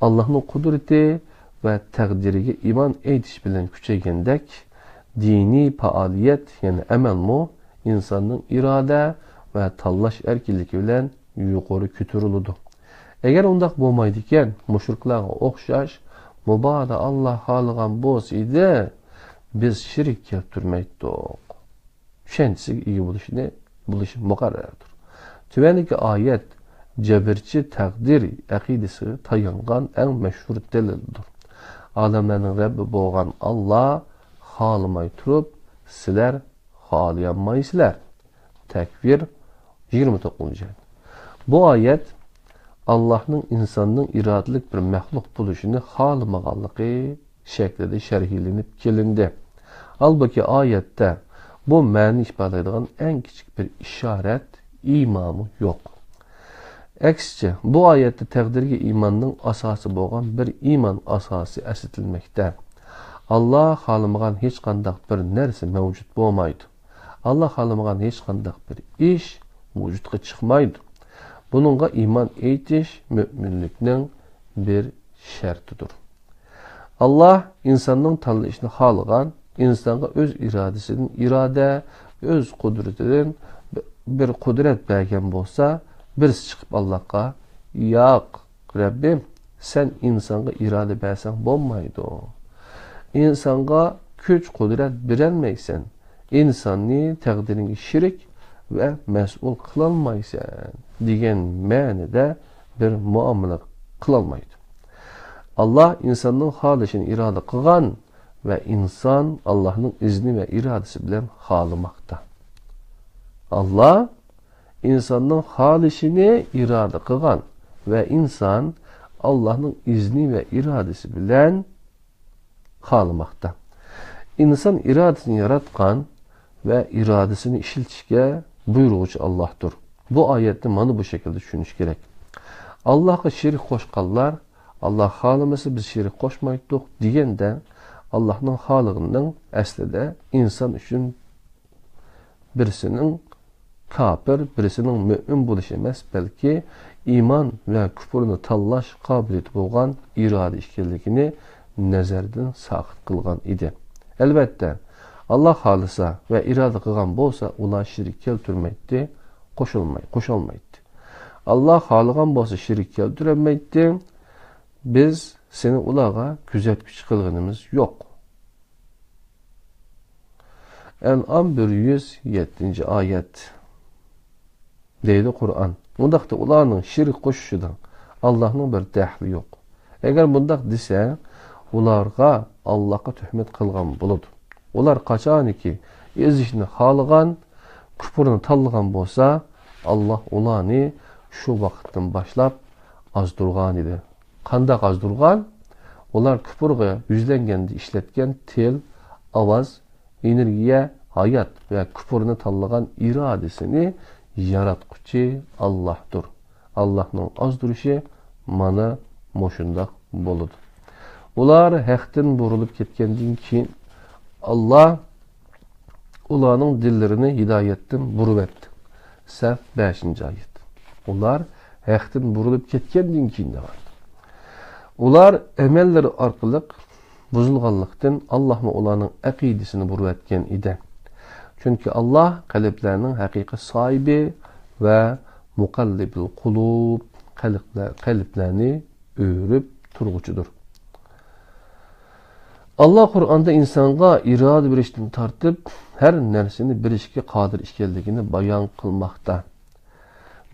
Allah'ın kudreti ve takdiriga iman etiş bilen küçegendek dini faaliyet yani emel mu insanın irade ve tallaş erkinligi bilen yuqori kütürülüdü. Eğer ondak bo'lmaydigan müşriklarga o'xshash mubada Allah xoligan bo'lsaydi biz shirik keltirmaydik. Tushunchasiga ega bo'lishi muqarrardir. Tüvendeki ayet cebirçi takdir akidesi tayangan en meşhur delildir. Alemlerin Rabbi boğan Allah halimay turup siler haliyanmaysizler. Tekvir 29. Bu ayet Allah'ın insanın iradelik bir məxluq buluşunu halimağanlığı şeklinde şerhilenip gelindi. Halbuki ayette bu məni ifade eden en küçük bir işaret imamı yok. Əksicə, bu ayette təqdirge imanның asası bo'lgan bir iman asası əsətilməkdə. Allah xalimğan heç qandaq bir nərsə mövcud bo'lmaydı. Allah xalimğan heç qandaq bir iş vücudqa çıxmaydı. Bununla iman etiş müminliknin bir şərtidir. Allah insanın tanlayışını xalıqan, insana öz iradəsinin öz kudretinin bir kudret bergen bolsa, birisi çıkıp Allah'a, yok Rabbim sen insana irade bersen bolmaydı o. İnsana güç kudret birenmeysen, insanı təqdirini şirik ve mesul kılalmaysan, diyen mənide bir muamele kılalmaydı. Allah insanın halişini irade kılgan ve insan Allah'ın izni ve iradesi bilen halımakta. Allah insanın halişini irade kılgan ve insan Allah'ın izni ve iradesi bilen halımakta. İnsan iradesini yaratkan ve iradesini işiltişke buyruğucu Allah'tır. Bu ayette manı bu şekilde düşünüş gerek. Allah'a şirik koşkallar, Allah halıması biz şirik koşmaydık diyenden Allah'ın halığının əslində insan üçün birisinin kafir, birisinin mümin buluş emas, belki iman ve küfürünü tallaş kabiliyeti bolğan irade işkelligini nəzərdən saqit qılğan idi. Elbette Allah halısa ve irade qılğan bolsa ular şirk keltirmeydi, qoşulmaydı. Allah halığan bolsa şirk keltirmeydi. Biz seni ulağa küzetkiç qılğınımız yok. En'am 107. ayet deydi Kur'an. Bundaqda ularının şirk qoşuşudan Allah'ın bir dəhli yok. Eğer bundaq dese, ularga Allah'a töhmet qılğan buludu. Ular qaçan ki ezişini halıgan, küpürünü tallıgan bolsa, Allah ulanı şu vaqtdan başlap azdurgan idi. Qandaq azdurgan? Ular küpürge yüzlengendi işletken til, avaz, energiya, hayat ve küpürünü tallıgan iradesini yaratquchi Allah'dır. Allah'ın azduruşu mana moşundaq boludu. Ular haqdan burulup ketkendan keyin Allah ularning dillerini hidayetden burup etdi. Saf 5. ayet. Ular haqdan burulup ketkendan keyin de var. Ular emelleri arqılıq buzulğanlıqdan Allah'ın ularning aqidesini burup etken idi. Çünkü Allah kalplerinin hakiki sahibi ve mukallibil kulub, kalplerini öğürüp turguçudur. Allah Kur'an'da insanga irade bir işten tartıp her nersini bir işke kadir işkelligini bayan kılmakta.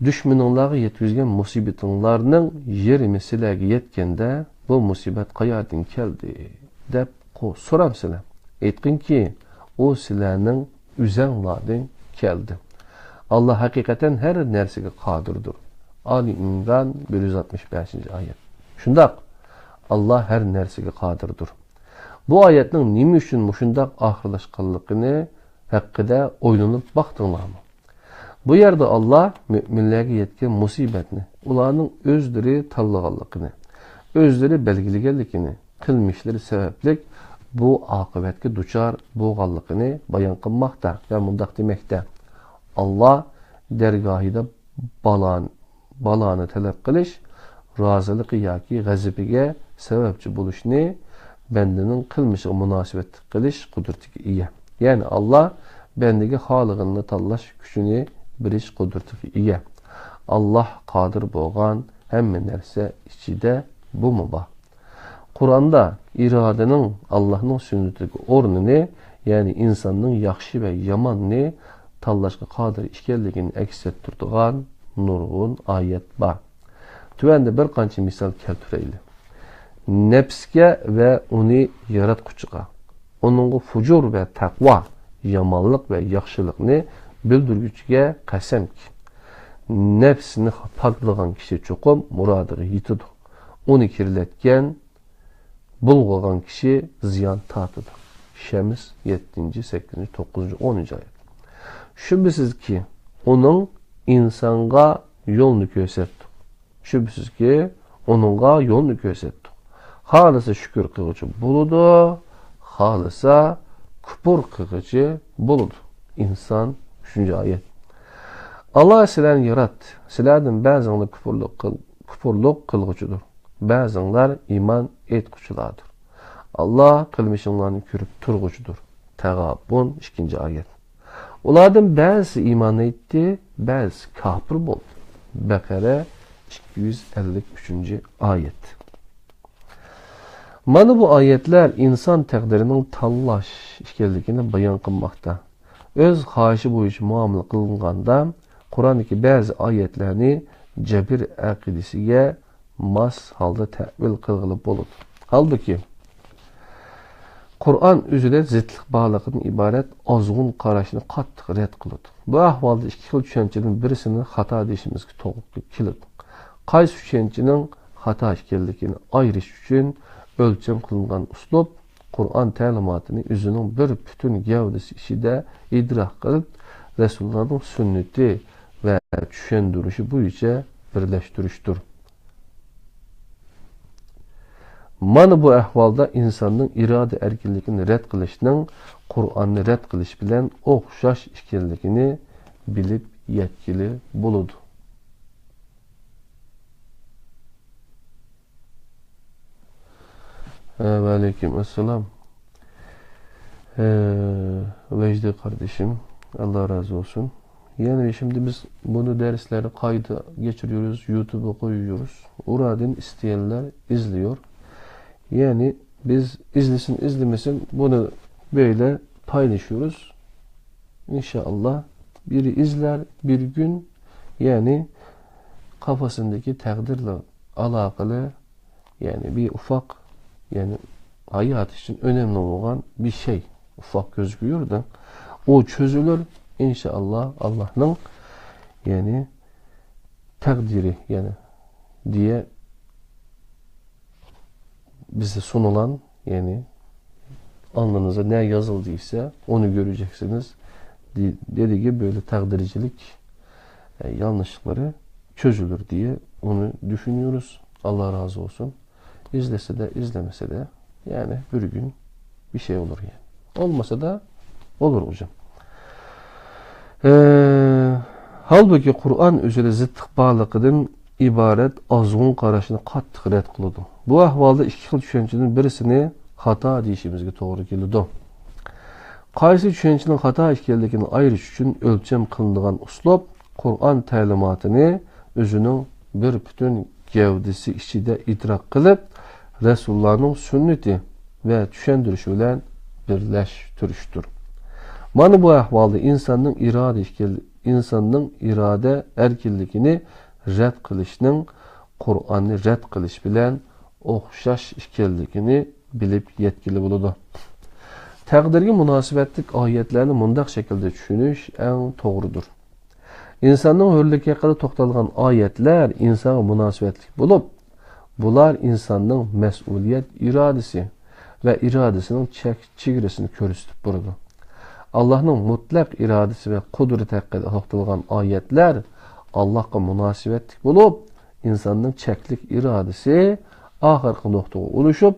Düşmanınları yetkizgen musibetinlarının yerimi silegi yetkende bu musibet qayerden keldi dep soram sile. Etkin ki o silenin üzənlardan geldi. Allah hakikaten her nersige kadirdir. Ali İmran 165. ayet. Şundaq, Allah her nersige kadirdir. Bu ayetin nima üçün muşundaq ahırlaşqanlığını haqqida oylanıp baxdыңlarmı? Bu yerde Allah müminlerge yetken musibetini, ularning özleri tanlığanlığını, özleri belgiligenlikini, kılmışları sebeplik bu akıbetki duçar boğanlığını bayan kılmakta ve mundaq demekte. Allah dergahida balanı talep kılış, razılık yaki gazibige sebepçi buluşunu bendinin kılmışı münasibet kılış kudretiki iyi. Yani Allah bendeki halığını tallaş gücünü bir iş kudretiki iyi. Allah kadir boğan hemme nerse içide bu mu bak? Kur'an'da iradenin Allah'ın sünnetdeki ornunu, yani insanın yaxşı ve yamanını tallaşqa qadir işkelligini aks ettirdigan nurgun ayet var. Tüvende bir qancha misal keltireyli. Nefsge ve onu yaratquchiga, onun fucur ve taqva, yamanlık ve yaxşılıqni bildirguchiga qasamki, nefsini paklagan kişi çokum muradığı yitidu. Onu kirletken bulğagan kişi ziyan tatıdı. Şems 7. 8. 9. 10. ayet. Şüphesiz ki onun insanga yolunu gösterdi. Şüphesiz ki onunla yolunu gösterdi. Halısa şükür kılıcı buludu, halısa küpür kılıcı buludu. İnsan 3. ayet. Allah sizlerini yarat. Sizlerden bazıları küpürlük kılgıcıdır. Bazılar iman etkuçulardır. Allah kılmışınlarını körüp turgucudur. Tegabun 2. ayet. Onlardan bazı iman etti, bazı kafir oldu. Bekara 253. ayet. Mana bu ayetler insan takdirinin tallaş işkelligini bayan kılmakta. Öz xahişi boyunca muamele kılınganda Kur'an'daki bazı ayetlerini cebir akidesiga mas halda təvil qılğılıb olur. Halbuki Kur'an özüde zıtlık bağlılığının ibaret azğun qarashını qattiq red qılıdı. Bu ahvalda iki xil düşüncenin birisini hata deyişimizki toğuqlub kilidi. Qaysi düşüncenin hata işkelligini ayrış üçün ölçem kılıngan uslub Kur'an təlimatını özünün bir bütün gavdisi işide idrak qılıp Resulullah'ın sünneti ve düşündürüşü bu işe birleştiriştir. Mana bu ahvalda insanın irade erkinligini red qilishning Qur'onni red qilish bilan o'xshash ekanligini bilib yetkili bo'ladi. Ve aleyküm esselam. Vecdi kardeşim, Allah razı olsun. Yani şimdi biz bunu dersleri kayda geçiriyoruz, YouTube'a koyuyoruz. Oradan isteyenler izliyor. Yani biz izlesin izlemesin bunu böyle paylaşıyoruz. İnşallah biri izler bir gün, yani kafasındaki takdirle alakalı, yani bir ufak, yani hayat için önemli olan bir şey ufak gözüküyor da o çözülür inşallah Allah'ın yani takdiri yani diye bize sunulan, yani alnınıza ne yazıldıysa onu göreceksiniz. Dediği gibi böyle takdircilik yanlışlıkları çözülür diye onu düşünüyoruz. Allah razı olsun. İzlese de izlemese de yani bir gün bir şey olur yani. Olmasa da olur hocam. Halbuki Kur'an üzere zıttık bağlıqıdan ibaret azğun qarashini qattiq red qiladi. Bu ahvalda ikki xil tushunchaning birisini xato deyishimizga to'g'ri keladi. Qaysi tushunchaning xato ekanligini ayirish uchun o'lcham qilinadigan uslub Qur'on ta'limotini o'zining bir butun gavdisi ichida idrok qilib, Resulullah'ın sünneti ve düşendirişi bilen birleştiriştir. Mana bu ahvalda insanın irade erkinligini red qilishning Qur'onni red qilish bilan o'xshash ekanligini bilib yetkili bo'ladi. Taqdirga munosabatlik oyatlarni mundaq shaklda tushunish eng to'g'ridir. İnsanın hürlükü haqida to'xtalgan oyatlar insonga munosabatlik bo'lib, bular insanın mesuliyet iradesi ve iradesinin çegirisini körüstüp burada. Allah'ın mutlak iradesi ve kudreti hakkında toxtalgan ayetler Allah'a münasibetlik bulup, insanın çeklik iradesi ahirki noktaya oluşup,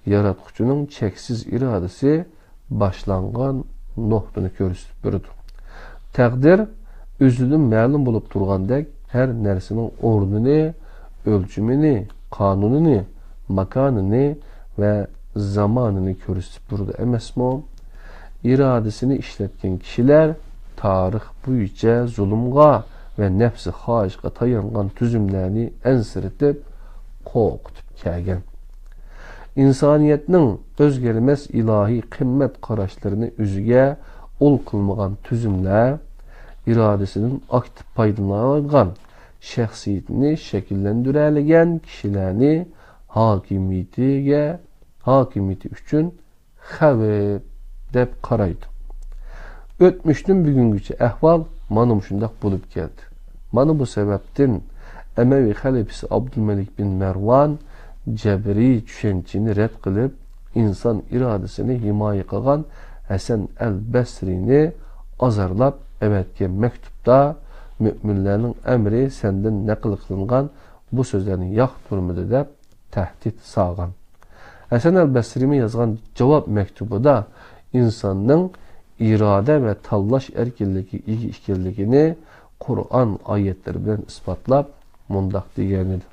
yaratkucunun çeksiz iradesi başlangan noktunu körüstüp burada. Takdir özünün ma'lum bulup durgandek her nersinin ordunu, ölçümünü, kanununu, makanını ve zamanını körüstüp burada emesmo. İradesini işletken kişiler tarih boyunca zulümga ve nefsi haşqa tayangan tüzümlerini ensiritip qo'rqitib kelgan. İnsaniyetning o'zgarmas ilahi qimmat qarashlarini o'ziga ul qilmagan tüzümler iradesinin aktif paydalangan şəxsiyetini şekillendirələyən kişilərini hakimiyeti üçün xəvər deb qaraydı. Ötmüşdün bugünkü əhval mana şundaq bulub gəldi. Mana bu səbəbdən Əməvi xəlifəsi Abdülmelik bin Mervan cəbri düşənçini rədd qılıb insan iradesini himayə qılğan Həsən əl-Bəsrini azarlab əvətkən məktubda müminlərin əmri səndən nəql qılınğan bu sözlərini yaxtırmıdır deyə təhdid sağan. Həsən əl-Bəsrimi yazğan cavab məktubu da insanın irade ve tallaş erkinligini Kur'an ayetleri bilen ispatlap mundaq degenidir.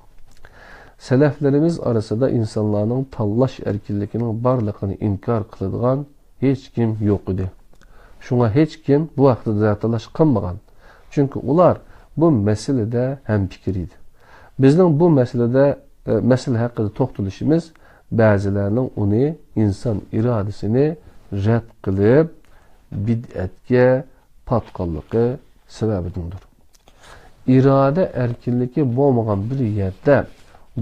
Seleflerimiz arasında insanların tallaş erkinliginin barlığını inkar kıldıgan hiç kim yok idi. Şuna hiç kim bu vaqtida tallaş qılmagan. Çünkü ular bu meselede hemfikiriydi. Bizning bu mesele hakkında toxtalışımız bazılarının onu insan iradesini red qilib bid'atga patqanlığı sebebidir. İrade erkinligi bo'lmagan bir yerde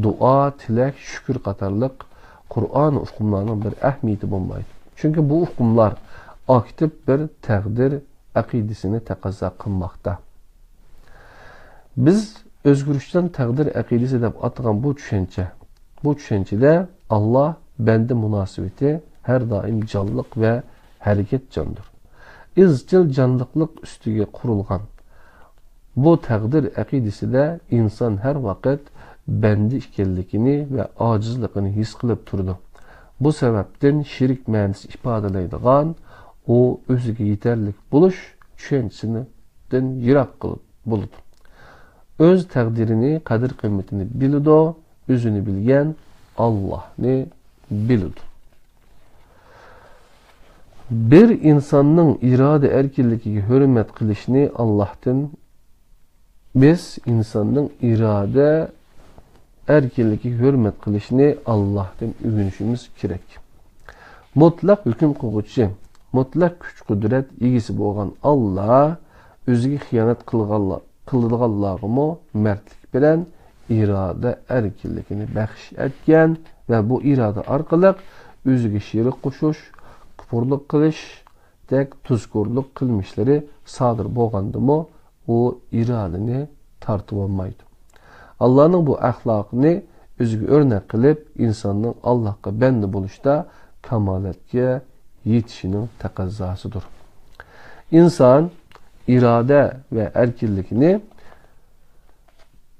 dua, tilak, şükür qatarlıq Kur'an hukmlarının bir ahmiyeti bo'lmaydi. Çünkü bu hukmlar aktif bir takdir akidesini taqozo qilmoqda. Biz özgürlükten takdir akidesi deb atgan bu düşüncede Allah bende münasebeti her daim canlılık ve hareket candır. İzcil canlılık üstüge kurulgan bu takdir akidesi de insan her vakit bendi ekanligini ve acizligini his qilib turdi. Bu sebepten şirik ma'nisi ifodalaydigan o özüge yeterlik buluş tushunchasidan yiroq bo'ladi. Öz taqdirini, qadr qiymatini biladi, özünü bilgen Allah'ni biladi. Bir insanın irade erkinligiga hürmet qilishni Allah'tan biz insanın irade erkinligiga hürmet qilishni Allah'tan öğrenişimiz gerek. Mutlak hüküm qiluvchi, mutlak kuch qudrat egisi bo'lgan Allah o'ziga xiyonat qilganlarga mertlik bilan irade erkinligini baxsh etgan ve bu irade orqali o'ziga sherik qo'shish, kufurlik qilish, tek tuzkurluk qilmishlari sodir bo'lgandimi, o iradeni tartib olmaydi. Allah'ın bu ahlakını o'ziga o'rnak qilib, insonning Allohga banda bo'lishda kamalatga yetishinin taqazzosidir. İnsan irade ve erkinlikini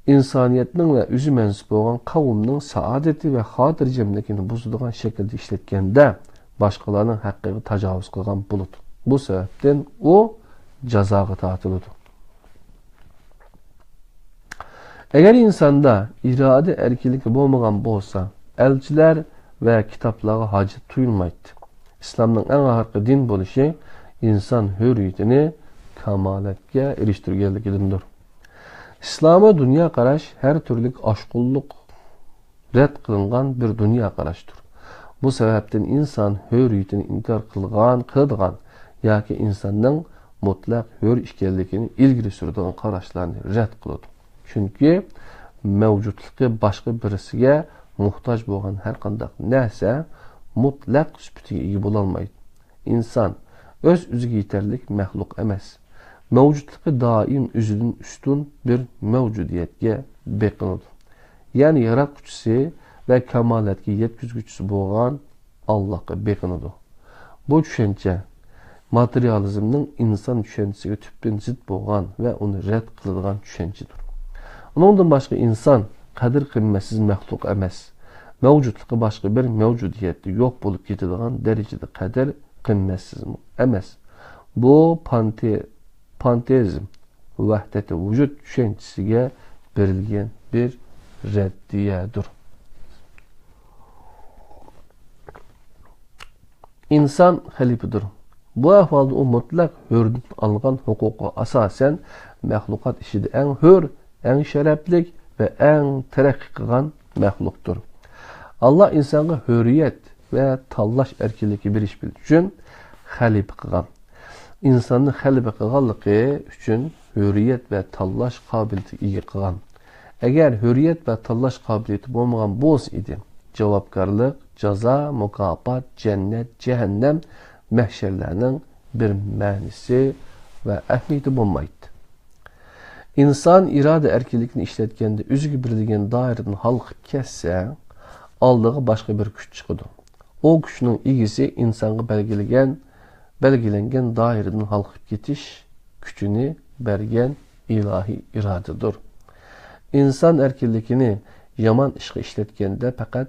insoniyatning ve o'zi mansub bo'lgan qavmning saodati ve xotirjamligini buzadigan shaklda ishlatganda boshqalarning haqqiga tajovuz qilgan bo'ladi. Bu sebepten o jazoga tortiladi. Eğer insanda irade erkinligi bo'lmagan bo'lsa, elchilar ve kitaplara hacet tuyulmaydı. İslam'ın en ağırkı din bo'lişi insan hürriyetini kamaletke eriştirgenligidir. İslam'a dünya qaraş her türlük aşkulluk red kılıngan bir dünya qaraştır. Bu sebepten insan hürriyetini inkar kılgan ya ki insanın mutlak hür işkellikini ilgili sürüdüğün qaraşlarını red kılıdır. Çünkü mevcutluğu başka birisiga muhtaç bo'lgan her qanday narsa mutlak sübütüge iyi bulalmaydı. İnsan öz özüge yeterlik məxluq emas. Mevcutluğu daim özünün üstün bir mevcudiyetge beqinıdır. Yani yaratquchisi ve kemaletge yetkizgüchisi bo'lgan Allah'a beqinıdır. Bu düşünce materializmning insan düşüncesiga tüpten zid bo'lgan ve onu red qiladigan düşüncedir. Ondan başka insan qadr qimmatsiz məxluq emas. Mevcutluğu başka bir mevcudiyeti yok bulup ketadigan derecede qadr qimmatsiz emas. Bu panteizm, vahdeti vücut düşüncesiga berilgen bir reddiyedir. İnsan halifidir. Bu ahvalda o mutlak hürden algan hukuka asasen məxluqat işide en hür, en şereflik ve en terakki qilgan məxluqdur. Allah insana hürriyet ve tallaş erkinligi beriş bil üçün xalif qilgan. İnsanın xalif qilganligi üçün hürriyet ve tallaş qabiliyeti ega qilgan. Eğer hürriyet ve tallaş qabiliyeti bo'lmagan bo'lsa idi, javobgarlik, jazo, mukofot, cennet, cehennem mahşerlerinin bir ma'nisi ve ehmiyeti bo'lmaydi. İnsan irade erkinlikini işletkende özüge berilgen daireden halkı kesse, aldığı başka bir güç çıkıdı. O güçünün ilgisi insanı belgelengen daireden halkı ketiş gücünü bergen ilahi iradedir. İnsan erkinlikini yaman işe işletkende fakat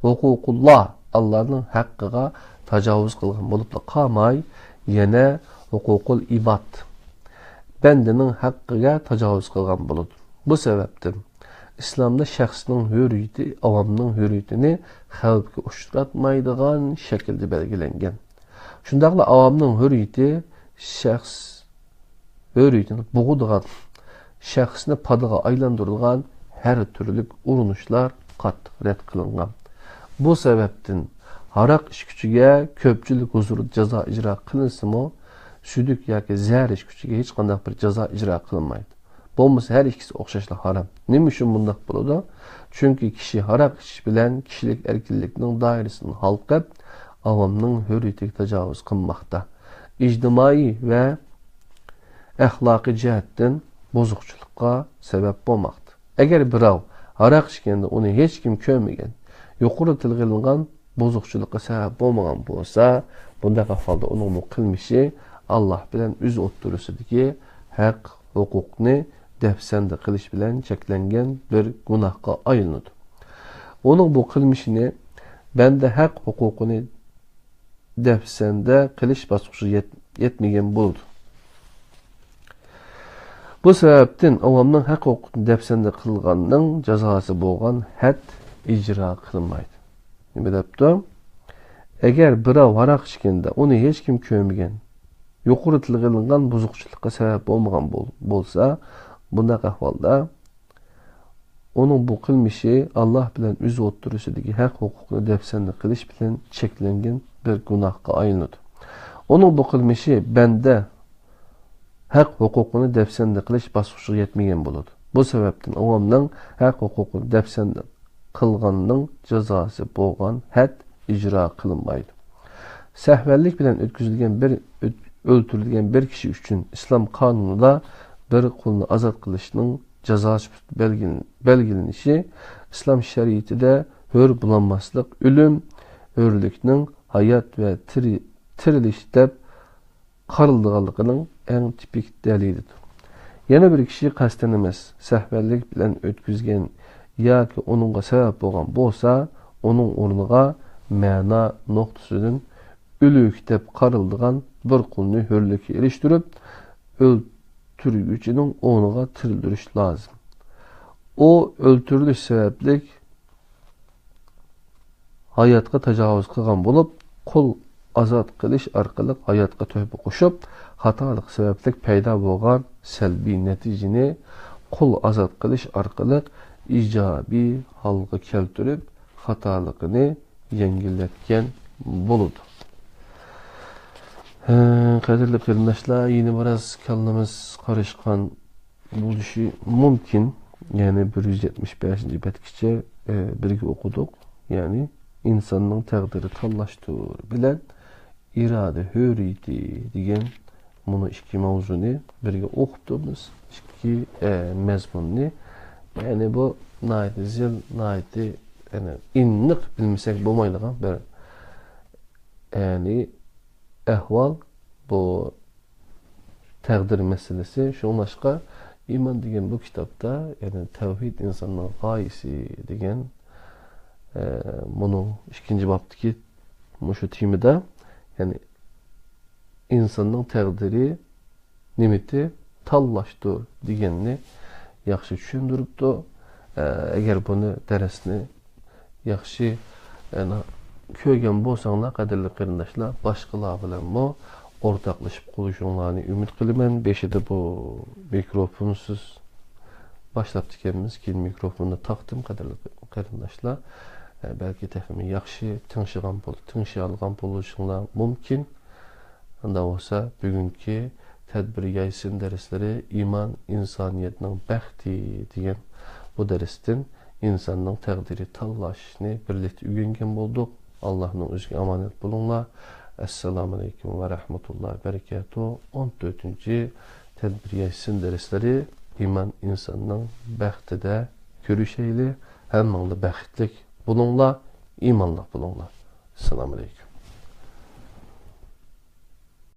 hukukullah Allah'ın hakkıga tacavuz kılgan bolup da kalmay, yine hukukul ibad bendenin hakkıga tacavuz kılgan buludur. Bu sebepten İslam'da şəxsinin hürriyeti, avamның hürriyetini xavfga uçratmaydigan şekilde belgilengen. Şundaqla avamның hürriyeti şəxs hürriyetini boğuduğan, şəxsini padığa aylandırılgan her türlük urunuşlar qattiq red kılıngan. Bu sebepten haraq iş gücüge köpçülük huzuru jaza icra kılınsımı, südük yoki zəhər iş gücüge hiç qandaq bir jaza icra kılınmaydı. Bolmasa her ikisi okşaşla haram. Nima üçün bundaq buludu? Çünkü kişi haraq iş bilen kişilik erkinlikning dairesini halqab, avamның hürriyetiga tajovuz qilmoqda. İctimai ve ahlaki cihetden bozuqçılıqqa sebep bo'lmoqda. Eğer birov haraq içkende onu hiç kim kömegen, yuqori tilg'ilingan bozuqçılıqqa sebep bo'lmagan bo'lsa, bundaq ahvolda onun qilmishi Allah bilen üz o'ttirusidagi haq huquqni dəfsəndə qilish bilan cheklangan bir gunohga aylanadi. Onun bu qilmishini banda haq huquqini dəfsəndə qilish bosqichiga yetmagan bo'ladi. Bu sebepten avamның haq huquqini dəfsəndə qilganning jazosi bo'lgan had icra qilinmaydi. Nima debdi? Agar birov varaq ichganda uni hech kim ko'rmagan, yuqori tilg'ilingan buzuqchilikqa sabab bo'lmagan bo'lsa, bunday ahvolda onun bu qilmishi Alloh bilan o'z o'ttirisidagi haq huquqni dəfsəndə qilish bilan cheklangan bir gunohga aylanadi. Onun bu qilmishi banda haq huquqini dəfsəndə qilish bosqichiga yetmagan bo'ladi. Bu sababdan avamның haq huquqini dəfsəndə qilganning jazosi bo'lgan had icra qilinmaydi. Səhvəllik bilan öldürülген bir kişi üçün İslam kanununda bir qulni azad qilishning jazosi belgilenişi İslam şəriətində hör bulanmaslik, ölüm, hörlükning hayat ve tirilish deb qaraldiganligining eng tipik dalilidir. Yana bir kişi qasdan emas, səhvəllik bilan ötküzgen yoki onunğa sabab bo'lgan bo'lsa, onun o'rniga ma'no nuqtasidan ölük deb qaraldigan bir qulni hörlükə eriştirib, öldürgücünün o'rniga tirildirish lozim. O öldürülüş sebeplik hayatga tajovuz qilgan bo'lib, qul azad qilish orqali hayotga tövbe qo'shib, xatolik sabablik paydo bo'lgan salbiy natijani qul azad qilish orqali ijobiy holga keltirib, xatoligini yengillatgan bo'ladi. Qadrli qarindoshlar, yine biraz kallamiz qarışqan bo'lishi mumkin. Yani 175. betkiçe birge okuduk. Yani insanın təqdiri tallaşdır bilen irade hürriyeti degan bunu iki mavzuni birge okudumuz. İki mezmunni. Yani bu naiti zil, naiti yani innik bilmesek bo'lmaydigan bir yani ahval bu təqdir meselesi. Şunun başqa İman degan bu kitapta yani tevhid insanın gayesi degan bunu ikinci babdaki şu timida yani insanın təqdiri nimeti tallaşdı deganni yaxshi tushundiribdi. Agar bunu dersini yaxshi yani ko'rgan bo'lsanglar, qadrli qarindoshlar, boshqalar bilan ortaklaşıp konuşmalarını ümit kılımen. Beşide bu mikrofonsuz başladık kendimiz ki mikrofonu taktım qarindoshlar. Belki tefimi yaxshi tinşiğalgan buluşunlar mümkün. Anda olsa bugünkü tedbir yaysin dersleri iman insaniyetinin bəxti degan bu derstin insanın təqdiri tallaşını birlikte üyüngen bulduk. Allah'ın özgü amanet bulunlar. Esselamu Aleyküm ve Rahmetullahi ve Berekatuhu. 14. tedbir yaysin dersleri iman insanın bəxtide görüşeyli, həmmanglı bəxtlik bulunla, imanla bulunla. Esselamu Aleyküm.